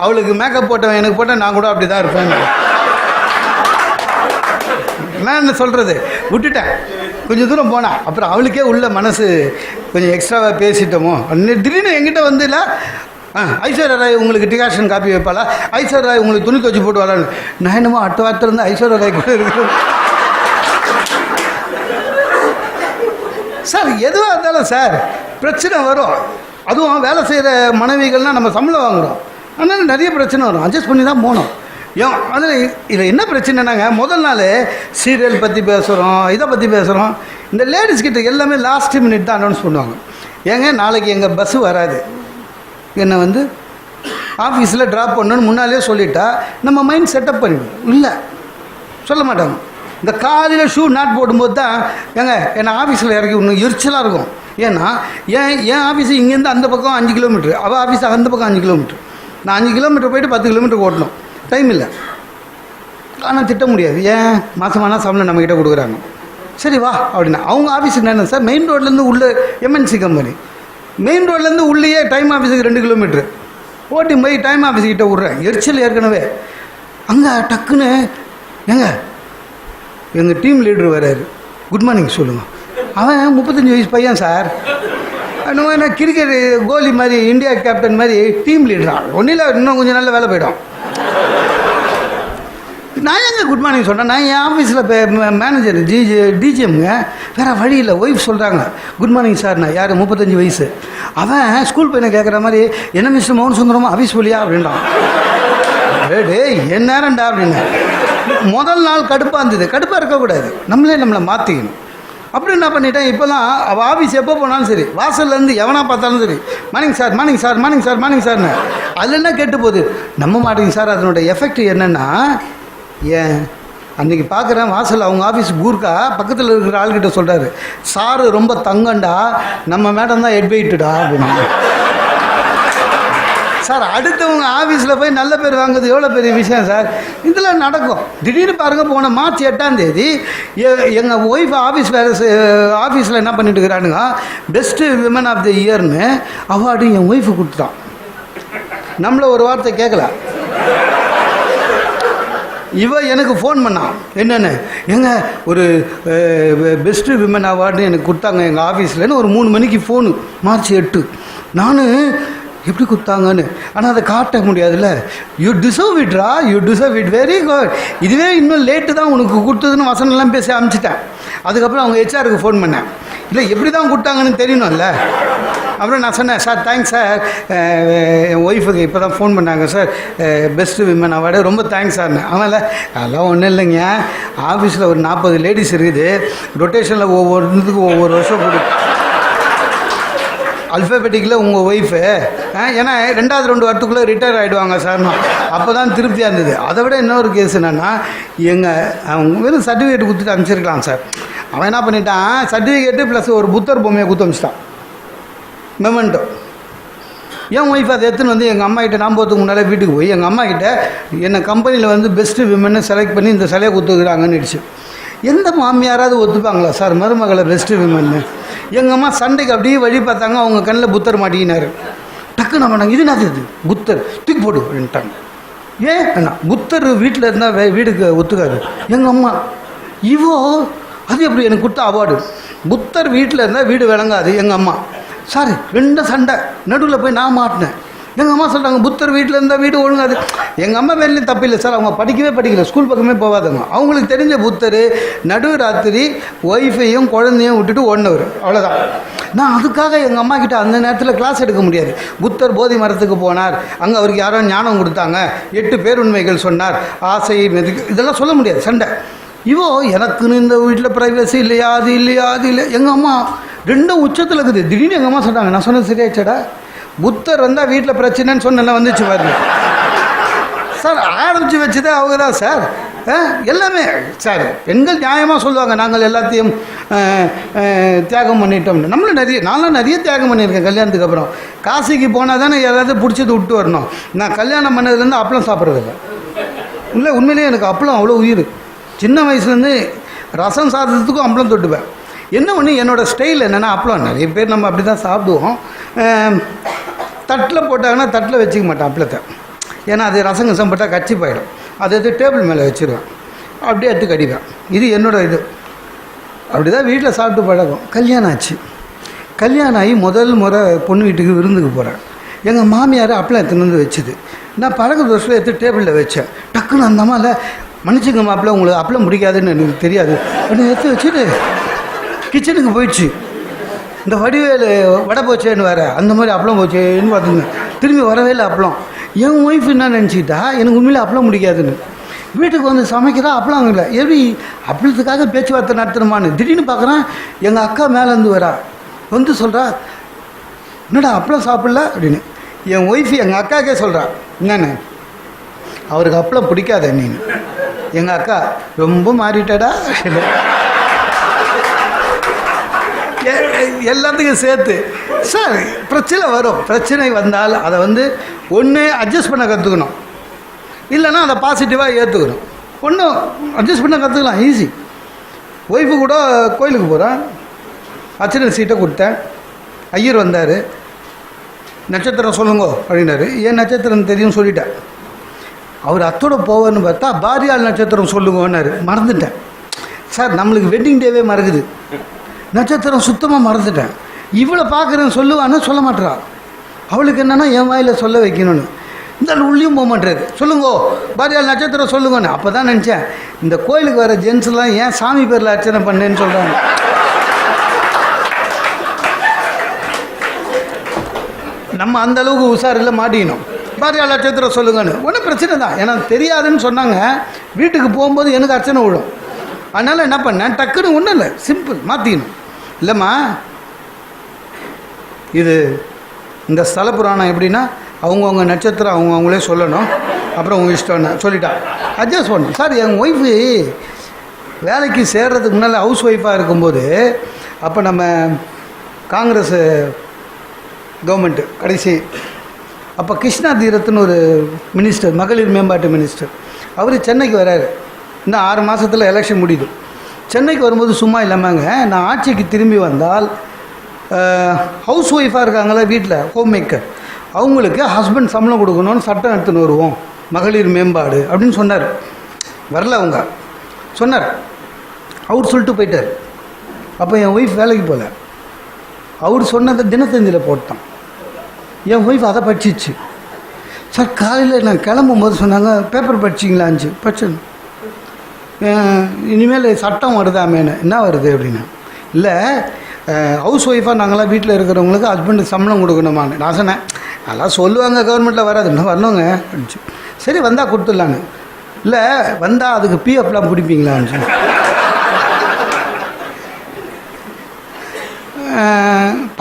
அவளுக்கு மேக்கப் போட்டவன் எனக்கு போட்டால் நான் கூட அப்படி தான் இருப்பேன். நான் என்ன சொல்கிறது, விட்டுட்டேன். கொஞ்சம் தூரம் போனேன். அப்புறம் அவளுக்கே உள்ள மனசு கொஞ்சம் எக்ஸ்ட்ராவாக பேசிட்டோமோ. திடீர்னு என்கிட்ட வந்து இல்லை, ஐஸ்வர்யா ராய் உங்களுக்கு டிகாஷன் காப்பி வைப்பாளா, ஐஸ்வர்யா ராய் உங்களுக்கு துணி துவச்சி போட்டு வரலான்னு. நான் என்னமோ அடுத்த வாரத்தில் இருந்து ஐஸ்வர்யா ராய் கூட இருக்கு சார். எதுவாக இருந்தாலும் சார் பிரச்சனை வரும். அதுவும் வேலை செய்கிற மனைவிகள்னால் நம்ம சம்பளம் வாங்குகிறோம், அதனால் நிறைய பிரச்சனை வரும். அட்ஜஸ்ட் பண்ணி தான் போகணும். அதில் இதில் என்ன பிரச்சனைனாங்க, முதல் நாள் சீரியல் பற்றி பேசுகிறோம், இதை பற்றி பேசுகிறோம். இந்த லேடிஸ் கிட்ட எல்லாமே லாஸ்ட் மினிட் தான் அனௌன்ஸ் பண்ணுவாங்க. ஏங்க நாளைக்கு எங்கள் பஸ்ஸு வராது, என்னை வந்து ஆஃபீஸில் ட்ராப் பண்ணணுன்னு முன்னாலே சொல்லிட்டா நம்ம மைண்ட் செட்டப் பண்ணிவிடும். இல்லை சொல்ல மாட்டாங்க. இந்த காலையில் ஷூ நாட் போடும்போது தான் ஏங்க என்னை ஆஃபீஸில் இறக்கி இன்னும் எரிச்சலாக இருக்கும். ஏன்னா என் ஆஃபீஸு இங்கேருந்து அந்த பக்கம் 5 கிலோமீட்ரு, அவள் ஆஃபீஸ் அந்த பக்கம் 5 கிலோமீட்ரு. நான் 5 கிலோமீட்டர் போய்ட்டு 10 கிலோமீட்டர் ஓட்டணும், டைம் இல்லை. ஆனால் திட்ட முடியாது. ஏன் மாதமான சம்பளம் நம்மக்கிட்ட கொடுக்குறாங்க. சரி வா அப்படின்னா. அவங்க ஆஃபீஸுக்கு என்ன சார், மெயின் ரோட்லேருந்து உள்ள எம்என்சி கம்பெனி, மெயின் ரோட்லேருந்து உள்ளேயே டைம் ஆஃபீஸுக்கு 2 கிலோமீட்ரு ஓட்டி போய் டைம் ஆஃபீஸுக்கிட்ட விட்றேன். எரிச்சல் ஏற்கனவே. அங்கே டக்குன்னு ஏங்க எங்கள் டீம் லீடர் வர்றாரு, குட் மார்னிங் சொல்லுங்கள். அவன் 35 வயசு பையன் சார். இன்னும் என்ன கிரிக்கெட் கோலி மாதிரி, இந்தியா கேப்டன் மாதிரி டீம் லீடரா. ஒன்றும் இல்லை, இன்னும் கொஞ்சம் நல்ல வேலை போயிடும். நான் எங்கே குட் மார்னிங் சொன்னேன்? நான் என் ஆஃபீஸில் மேனேஜர் டிஜிஎம்ங்க, வேறு வழி இல்லை. ஒய்ஃப் சொல்கிறாங்க குட் மார்னிங் சார்ண்ணா. யார்? 35 வயசு. அவன் ஸ்கூல் பையனை கேட்குற மாதிரி, என்ன மிஸ்டர் மோகன் சுந்தரமா ஆஃபீஸ் போலியா அப்படின்றான். டே என் நேரம்டா அப்படின்னு. முதல் நாள் கடுப்பாக இருந்தது. கடுப்பாக இருக்கக்கூடாது, நம்மளை மாற்றிக்கணும். அப்புறம் என்ன பண்ணிட்டேன், இப்போலாம் அவள் ஆஃபீஸ் எப்போ போனாலும் சரி, வாசல்லேருந்து எவனா பார்த்தாலும் சரி, morning sir morning sir morning sir morning சார்னு. அதில் என்ன கேட்டு போகுது, நம்ப மாட்டேங்க சார். அதனோட எஃபெக்ட் என்னென்னா, ஏன் அன்றைக்கி பார்க்குறேன் வாசல் அவங்க ஆஃபீஸ் கூர்க்கா பக்கத்தில் இருக்கிற ஆள்கிட்ட சொல்கிறாரு, சாரு ரொம்ப தங்கண்டா, நம்ம மேடம் தான் ஹெட்வெயிட்டுடா அப்படின்னு. சார் அடுத்தவங்க ஆஃபீஸில் போய் நல்ல பேர் வாங்குறது எவ்வளோ பெரிய விஷயம் சார். இதில் நடக்கும். திடீர்னு பாருங்கள், போன மார்ச் 8ஆம் தேதி எங்கள் ஒய்ஃப் ஆஃபீஸில் என்ன பண்ணிட்டு இருக்கிறானுங்க, பெஸ்ட்டு விமன் ஆஃப் த இயர்னு அவார்டு என் ஒய்ஃபு கொடுத்துட்டான். நம்மள ஒரு வார்த்தை கேட்கல. எனக்கு ஃபோன் பண்ணான், என்னென்னு, எங்க ஒரு பெஸ்ட்டு விமன் அவார்டு எனக்கு கொடுத்தாங்க எங்கள் ஆஃபீஸ்லன்னு. ஒரு 3 மணிக்கு ஃபோனு, மார்ச் 8. நான் எப்படி கொடுத்தாங்கன்னு, ஆனால் அதை காட்ட முடியாதுல்ல. யூ டிசர்வ் இட்ரா, you deserve it, very good. இதுவே இன்னும் லேட்டு தான் உனக்கு கொடுத்ததுன்னு வசனம்லாம் பேசி அனுப்பிச்சிட்டேன். அதுக்கப்புறம் அவங்க ஹெச்ஆருக்கு ஃபோன் பண்ணேன், இல்லை எப்படி தான் கொடுத்தாங்கன்னு தெரியணும்ல. அப்புறம் நான் சொன்னேன், சார் தேங்க்ஸ் சார், என் ஒய்ஃபுக்கு இப்போ தான் ஃபோன் பண்ணாங்க சார், பெஸ்ட்டு விமன் அவார்டு, ரொம்ப தேங்க்ஸ் சார்னு. அவன்ல அதெல்லாம் ஒன்றும் இல்லைங்க, ஆஃபீஸில் ஒரு 40 லேடிஸ் இருக்குது, ரொட்டேஷனில் ஒவ்வொருத்துக்கும் ஒவ்வொரு வருஷம் அல்ஃபபெட்டிக்கில் உங்கள் ஒய்ஃபு, ஏன்னா 2வது 2 வருஷத்துக்குள்ளே ரிட்டையர் ஆகிடுவாங்க சார்னா. அப்போ தான் திருப்தியாக இருந்தது. அதை விட இன்னொரு கேஸ் என்னென்னா, அவங்க வெறும் சர்டிஃபிகேட் கொடுத்துட்டு அனுப்பிச்சிருக்கலாம் சார். அவன் என்ன பண்ணிட்டான், சர்டிஃபிகேட்டு ப்ளஸ் ஒரு புத்தர் பொம்மையை கொடுத்து அனுப்பிச்சிட்டான், மெமெண்டோ. என் ஒய்ஃப் அதை எடுத்துன்னு வந்து எங்கள் அம்மா கிட்டே, நான் போகிறதுக்கு முன்னால் வீட்டுக்கு போய் எங்கள் அம்மா கிட்டே என்னை கம்பெனியில் வந்து பெஸ்ட்டு விமன்னு செலக்ட் பண்ணி இந்த சிலையை கொடுத்துக்கிறாங்கன்னுடுச்சு. எந்த மாமியாராவது ஒத்துப்பாங்களா சார் மருமகளை பெஸ்ட்டு விமன்னு? எங்கள் அம்மா சண்டைக்கு அப்படியே வழி பார்த்தாங்க, அவங்க கண்ணில் புத்தர் மாட்டிக்கினார். டக்குன்னு பண்ணாங்க, இது என்னது, இது புத்தர் தூக்கி போடு அப்படின்ட்டாங்க. ஏன் அண்ணா, புத்தர் வீட்டில் இருந்தால் வீடுக்கு ஒத்துக்காது. எங்கள் அம்மா அது எப்படி எனக்கு கொடுத்த அவார்டு, புத்தர் வீட்டில் இருந்தால் வீடு விளங்காது. எங்கள் அம்மா சார் 2 சண்டை, நடுவில் போய் நான் மாட்டினேன். எங்கள் அம்மா சொல்கிறாங்க, புத்தர் வீட்டில் இருந்தால் வீடு ஒழுங்காது. எங்கள் அம்மா வேலையும் தப்பு இல்லை சார், அவங்க படிக்கல, ஸ்கூல் பக்கமே போகாதவங்க. அவங்களுக்கு தெரிஞ்ச புத்தர் நடு ராத்திரி ஒய்ஃபையும் குழந்தையும் விட்டுட்டு ஓடினவர், அவ்வளோதான். நான் அதுக்காக எங்கள் அம்மா கிட்ட அந்த நேரத்தில் கிளாஸ் எடுக்க முடியாது. புத்தர் போதி மரத்துக்கு போனார், அங்கே அவருக்கு யாரோ ஞானம் கொடுத்தாங்க, 8 பேருண்மைகள் சொன்னார், ஆசை இதெல்லாம் சொல்ல முடியாது. சண்டை எனக்குன்னு இந்த வீட்டில் ப்ரைவசி இல்லையா, அது இல்லை. எங்கள் அம்மா 2 உச்சத்தில் இருக்குது. திடீர்னு எங்கள் அம்மா சொன்னாங்க, நான் சொன்னது சரியாச்சடா, புத்தர் வந்தால் வீட்டில் பிரச்சனைன்னு சொன்னெல்லாம் வந்துச்சு பாருங்க சார். ஆரம்பித்து வச்சதே அவங்க தான் சார். எல்லாமே சார் பெண்கள் நியாயமாக சொல்லுவாங்க, நாங்கள் எல்லாத்தையும் தியாகம் பண்ணிட்டோம்னு. நான்லாம் நிறைய தியாகம் பண்ணியிருக்கேன் கல்யாணத்துக்கு அப்புறம். காசிக்கு போனால் தானே எல்லாத்தையும் பிடிச்சது விட்டு வரணும். நான் கல்யாணம் பண்ணதுலேருந்து அப்பளம் சாப்பிட்றதில்ல. இல்லை உண்மையிலேயே எனக்கு அப்பளம் அவ்வளோ உயிர். சின்ன வயசுலேருந்து ரசம் சாதத்துக்கும் அப்பளம் தொட்டுப்பேன். என்ன ஒன்று, என்னோடய ஸ்டைல் என்னென்னா, அப்பளம் நிறைய பேர் நம்ம அப்படி தான் சாப்பிடுவோம். தட்டில் போட்டாங்கன்னா தட்டில் வச்சுக்க மாட்டேன் அப்பளத்தை, ஏன்னா அது ரசம் போட்டால் கச்சி போயிடும். அதை எடுத்து டேபிள் மேலே வச்சுருவேன், அப்படியே எடுத்து கடிப்பேன். இது என்னோடய இது. அப்படி தான் வீட்டில் சாப்பிட்டு பழக்கம். கல்யாணம் ஆச்சு. கல்யாணம் ஆகி முதல் முறை பொண்ணு வீட்டுக்கு விருந்துக்கு போகிறேன். எங்கள் மாமியார் அப்பளம் எடுத்துன்னு வந்து வச்சுது. நான் பழக்க தோஷத்தில் எடுத்து டேபிளில் வச்சேன். டக்குன்னு அந்த அம்மாவில், மன்னிச்சுங்க மாப்பிள்ள, உங்களுக்கு அப்பளம் பிடிக்காதுன்னு எனக்கு தெரியாது அப்படின்னு எடுத்து வச்சுட்டு கிச்சனுக்கு போயிடுச்சு. இந்த வடிவேலு வடை போச்சேன்னு வேறு, அந்த மாதிரி அப்பளம் போச்சேன்னு பார்த்துங்க. திரும்பி வரவே இல்லை அப்பளம். என் ஒய்ஃப் என்ன நினச்சிக்கிட்டா, எனக்கு உண்மையிலே அப்பளம் பிடிக்காதுன்னு. வீட்டுக்கு வந்து சமைக்கிறா, அப்பளம் இல்லை. எப்படி அப்பளத்துக்காக பேச்சுவார்த்தை நடத்தணுமான்னு திடீர்னு பார்க்குறேன், எங்கள் அக்கா மேலேருந்து வரா, வந்து சொல்கிறா, என்னடா அப்பளம் சாப்பிடல அப்படின்னு. என் ஒய்ஃப் எங்கள் அக்காக்கே சொல்கிறா, என்னென்னு, அவருக்கு அப்பளம் பிடிக்காத நீன்னு. எங்கள் அக்கா ரொம்ப மாறிட்டடா. எல்லாத்துக்கும் சேர்த்து சார் பிரச்சனை வரும். பிரச்சனை வந்தால் அதை ஒன்று அட்ஜஸ்ட் பண்ண கற்றுக்கணும், இல்லைன்னா அதை பாசிட்டிவாக ஏற்றுக்கணும். ஒன்றும் அட்ஜஸ்ட் பண்ண கற்றுக்கலாம், ஈஸி. ஒய்ஃபு கூட கோயிலுக்கு போகிறேன், அர்ச்சனை சீட்டை கொடுத்தேன். ஐயர் வந்தார், நட்சத்திரம் சொல்லுங்கோ அப்படின்னாரு. ஏன் நட்சத்திரம் தெரியும்னு சொல்லிட்டேன். அவர் அத்தோட போவார்னு பார்த்தா பாரியால் நட்சத்திரம் சொல்லுங்கன்னாரு. மறந்துட்டேன் சார். நம்மளுக்கு வெட்டிங் டேவே மறக்குது, நட்சத்திரம் சுத்தமாக மறந்துட்டேன். இவ்வளோ பார்க்குறேன்னு சொல்லுவான்னு சொல்ல மாட்டேறா. அவளுக்கு என்னென்னா என் வாயில் சொல்ல வைக்கணும்னு. இந்த உள்ளியும் போக மாட்டேறாரு. சொல்லுங்கோ பாரியால் நட்சத்திரம் சொல்லுங்கன்னு. அப்போ தான் நினச்சேன், இந்த கோயிலுக்கு வர ஜென்ஸ்லாம் ஏன் சாமி பேரில் அர்ச்சனை பண்ணேன்னு சொல்கிறாங்க. நம்ம அந்தளவுக்கு உஷாரில் மாட்டிக்கணும். பாரியால் நட்சத்திரம் சொல்லுங்கன்னு. ஒன்றும் பிரச்சனை தான், ஏன்னா தெரியாதுன்னு சொன்னாங்க. வீட்டுக்கு போகும்போது எனக்கு அர்ச்சனை விழும். அதனால் என்ன பண்ணேன், டக்குன்னு ஒன்றும் இல்லை, சிம்பிள் மாற்றிக்கணும். இல்லைம்மா இது இந்த ஸ்தல புராணம் எப்படின்னா அவங்கவுங்க நட்சத்திரம் அவங்கவுங்களே சொல்லணும், அப்புறம் உங்கள் இஷ்டம்னு சொல்லிட்டான். அட்ஜஸ்ட் பண்ணணும். சார் எங்கள் ஒய்ஃபு வேலைக்கு சேர்றதுக்கு முன்னால் ஹவுஸ் ஒய்ஃபாக இருக்கும்போது, அப்போ நம்ம காங்கிரஸ் கவர்மெண்ட்டு கடைசி, அப்போ கிருஷ்ணா தீரத்துன்னு ஒரு மினிஸ்டர், மகளிர் மேம்பாட்டு மினிஸ்டர், அவர் சென்னைக்கு வராரு. இன்னும் 6 மாதத்தில் எலெக்ஷன் முடியுது. சென்னைக்கு வரும்போது சும்மா இல்லாமங்க, நான் ஆட்சிக்கு திரும்பி வந்தால் ஹவுஸ் ஒய்ஃபாக இருக்காங்களா வீட்டில், ஹோம் மேக்கர், அவங்களுக்கு ஹஸ்பண்ட் சம்பளம் கொடுக்கணும்னு சட்டம் எடுத்துன்னு வருவோம், மகளிர் மேம்பாடு அப்படின்னு சொன்னார். வரல அவங்க சொன்னார், அவர் சொல்லிட்டு போயிட்டார். அப்போ என் ஒய்ஃப் வேலைக்கு போகல, அவர் சொன்னதை தினத்தந்தியில் போட்டான். என் ஒய்ஃப் அதை படிச்சிச்சு. சார் காலையில் நான் கிளம்பும்போது சொன்னாங்க, பேப்பர் படிச்சிங்களாச்சு. படிச்சேன். இனிமேல் சட்டம் வருதாமேனு. என்ன வருது அப்படின்னா, இல்லை ஹவுஸ் ஒய்ஃபாக நாங்களாம் வீட்டில் இருக்கிறவங்களுக்கு ஹஸ்பண்டுக்கு சம்பளம் கொடுக்கணுமான்னு. நான் சொன்னேன், அதெல்லாம் சொல்லுவாங்க, கவர்மெண்ட்டில் வராது, இன்னும் வரணுங்க அப்படின்ச்சு. சரி வந்தால் கொடுத்துடலான்னு. இல்லை வந்தால் அதுக்கு பிஎஃப்லாம் பிடிப்பீங்களான்னு சொன்னேன்.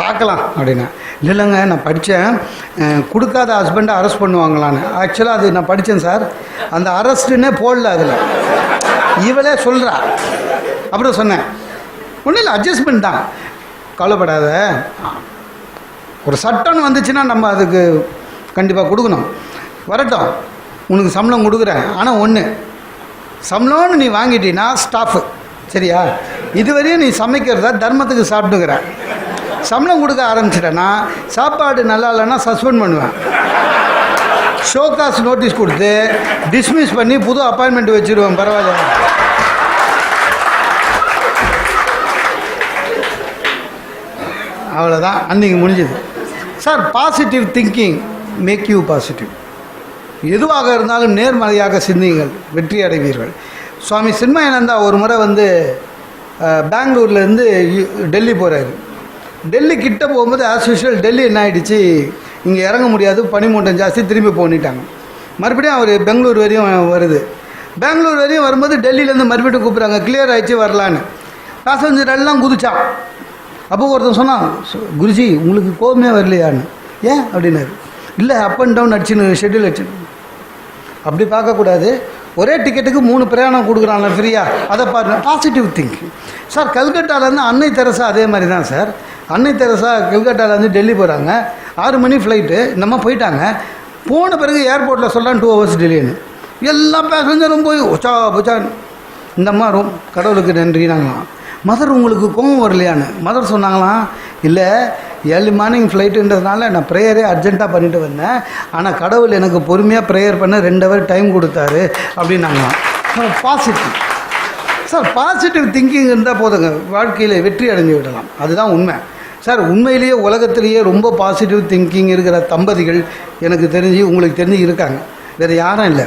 பார்க்கலாம் அப்படின்னா. இல்லைங்க நான் படித்தேன், கொடுக்காத ஹஸ்பண்டை அரெஸ்ட் பண்ணுவாங்களான்னு. ஆக்சுவலாக அது நான் படித்தேன் சார், அந்த அரெஸ்ட்டுன்னே போடல அதில், இவளே சொல்கிறா. அப்புறம் சொன்னேன், ஒன்றும் இல்லை, அட்ஜஸ்ட்மெண்ட் தான், கவலைப்படாத, ஒரு சட்டம்னு வந்துச்சுன்னா நம்ம அதுக்கு கண்டிப்பாக கொடுக்கணும், வரட்டும், உனக்கு சம்பளம் கொடுக்குறேன். ஆனால் ஒன்று, சம்பளம்னு நீ வாங்கிட்டீன்னா ஸ்டாஃபு, சரியா, இதுவரையும் நீ சமைக்கிறதா தர்மத்துக்கு சாப்பிட்டுக்கிற, சம்பளம் கொடுக்க ஆரம்பிச்சிட்டேன்னா சாப்பாடு நல்லா இல்லைன்னா சஸ்பெண்ட் பண்ணுவேன், ஷோகாஸ் நோட்டீஸ் கொடுத்து டிஸ்மிஸ் பண்ணி புது அப்பாயின்மெண்ட் வச்சுருவேன், பரவாயில்ல. அவ்வளோதான், அன்றைக்கி முடிஞ்சுது. Sir positive thinking make you positive. எதுவாக இருந்தாலும் நேர்மறையாக சிந்தியுங்கள், வெற்றி அடைவீர்கள். சுவாமி சின்மயானந்தா ஒரு முறை பெங்களூர்லேருந்து டெல்லி போகிறாரு. டெல்லி கிட்ட போகும்போது ஆஸ் யூஷுவல் டெல்லி என்ன ஆகிடுச்சு, இங்கே இறங்க முடியாது, பனிமூட்டம் ஜாஸ்தி, திரும்பி போனிட்டாங்க. மறுபடியும் அவர் பெங்களூர் வரையும் வருது. பெங்களூர் வரையும் வரும்போது டெல்லியிலேருந்து மறுபடியும் கூப்பிட்றாங்க, கிளியர் ஆகிடுச்சு வரலான்னு. பேசஞ்சர் எல்லாம் குதிச்சான். அப்போ ஒருத்தன் சொன்னான், குருஜி உங்களுக்கு கோபமே வரலையான்னு. ஏன் அப்படின்னாரு. இல்லை அப் அண்ட் டவுன் அடிச்சுன்னு ஷெட்யூல் அடிச்சுன்னு. அப்படி பார்க்கக்கூடாது, ஒரே டிக்கெட்டுக்கு 3 பிரயாணம் கொடுக்குறாங்க ஃப்ரீயா, அதை பாருங்கள். Positive thinking. சார் கல்கட்டாலேருந்து அன்னை தெரசா அதே மாதிரி தான் சார். அன்னை தெரசா கல்கட்டாலேருந்து டெல்லி போகிறாங்க, 6 மணி ஃப்ளைட்டு, நம்ம போயிட்டாங்க. போன பிறகு ஏர்போர்ட்டில் சொல்லலாம் 2 hours டிலேன்னு. எல்லா பேசஞ்சரும் போய் உச்சா புச்சான். இந்தம்மா கடவுளுக்கு நன்றினாங்களாம். மதர் உங்களுக்கு கோபம் வரலையான்னு. மதர் சொன்னாங்களாம், இல்லை ஏர்லி மார்னிங் ஃப்ளைட்டுன்றதுனால நான் ப்ரேயரே அர்ஜென்ட்டாக பண்ணிட்டு வந்தேன், ஆனால் கடவுள் எனக்கு பொறுமையாக ப்ரேயர் பண்ண 2 hour டைம் கொடுத்தாரு அப்படின்னாங்களாம். பாசிட்டிவ். சார் பாசிட்டிவ் திங்கிங் இருந்தால் போதுங்க, வாழ்க்கையில் வெற்றி அடைஞ்சு விடலாம். அதுதான் உண்மை சார். உண்மையிலேயே உலகத்திலேயே ரொம்ப பாசிட்டிவ் திங்கிங் இருக்கிற தம்பதிகள் எனக்கு தெரிஞ்சு, உங்களுக்கு தெரிஞ்சு இருக்காங்க, வேறு யாரும் இல்லை.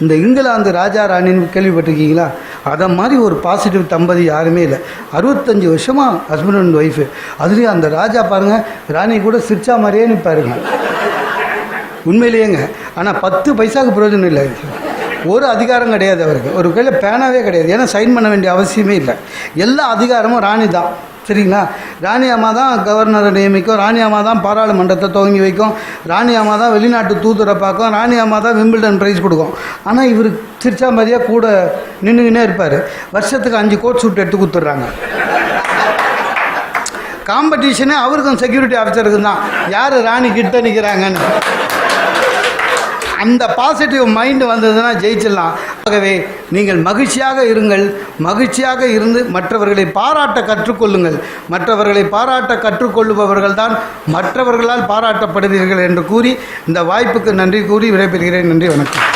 இந்த இங்கிலாந்து ராஜா ராணின்னு கேள்விப்பட்டிருக்கீங்களா? அதை மாதிரி ஒரு பாசிட்டிவ் தம்பதி யாருமே இல்லை. 65 வருஷமாக ஹஸ்பண்ட் அண்ட் ஒய்ஃபு. அதுலேயும் அந்த ராஜா பாருங்கள், ராணி கூட சிரிச்சா மாதிரியே நிற்பாருங்க, உண்மையிலேயேங்க. ஆனால் 10 பைசாவுக்கு பிரயோஜனம் இல்லை, ஒரு அதிகாரம் கிடையாது அவருக்கு, ஒரு கையில் பேனாவே கிடையாது. ஏன்னா சைன் பண்ண வேண்டிய அவசியமே இல்லை, எல்லா அதிகாரமும் ராணி தான், சரிங்களா. ராணி அம்மா தான் கவர்னரை நியமிக்கும், ராணி அம்மா தான் பாராளுமன்றத்தை துவங்கி வைக்கும், ராணி அம்மா தான் வெளிநாட்டு தூதுரை பார்க்கும், ராணி அம்மா தான் விம்பிள்டன் ப்ரைஸ் கொடுக்கும். ஆனால் இவர் சிரிச்சா மாதிரியாக கூட நின்றுக்கினே இருப்பார். வருஷத்துக்கு 5 கோட் சூட் எடுத்து கொடுத்துட்றாங்க. காம்படிஷனே அவருக்கும் செக்யூரிட்டி ஆஃபீஸருக்கு தான், யார் ராணி கிட்ட நிற்கிறாங்கன்னு. அந்த பாசிட்டிவ் மைண்டு வந்ததுன்னா ஜெயிச்சிடலாம். ஆகவே நீங்கள் மகிழ்ச்சியாக இருங்கள், மகிழ்ச்சியாக இருந்து மற்றவர்களை பாராட்ட கற்றுக்கொள்ளுங்கள். மற்றவர்களை பாராட்ட கற்றுக்கொள்ளுபவர்கள் தான் மற்றவர்களால் பாராட்டப்படுவீர்கள் என்று கூறி இந்த வாய்ப்புக்கு நன்றி கூறி விடைபெறுகிறேன். நன்றி, வணக்கம்.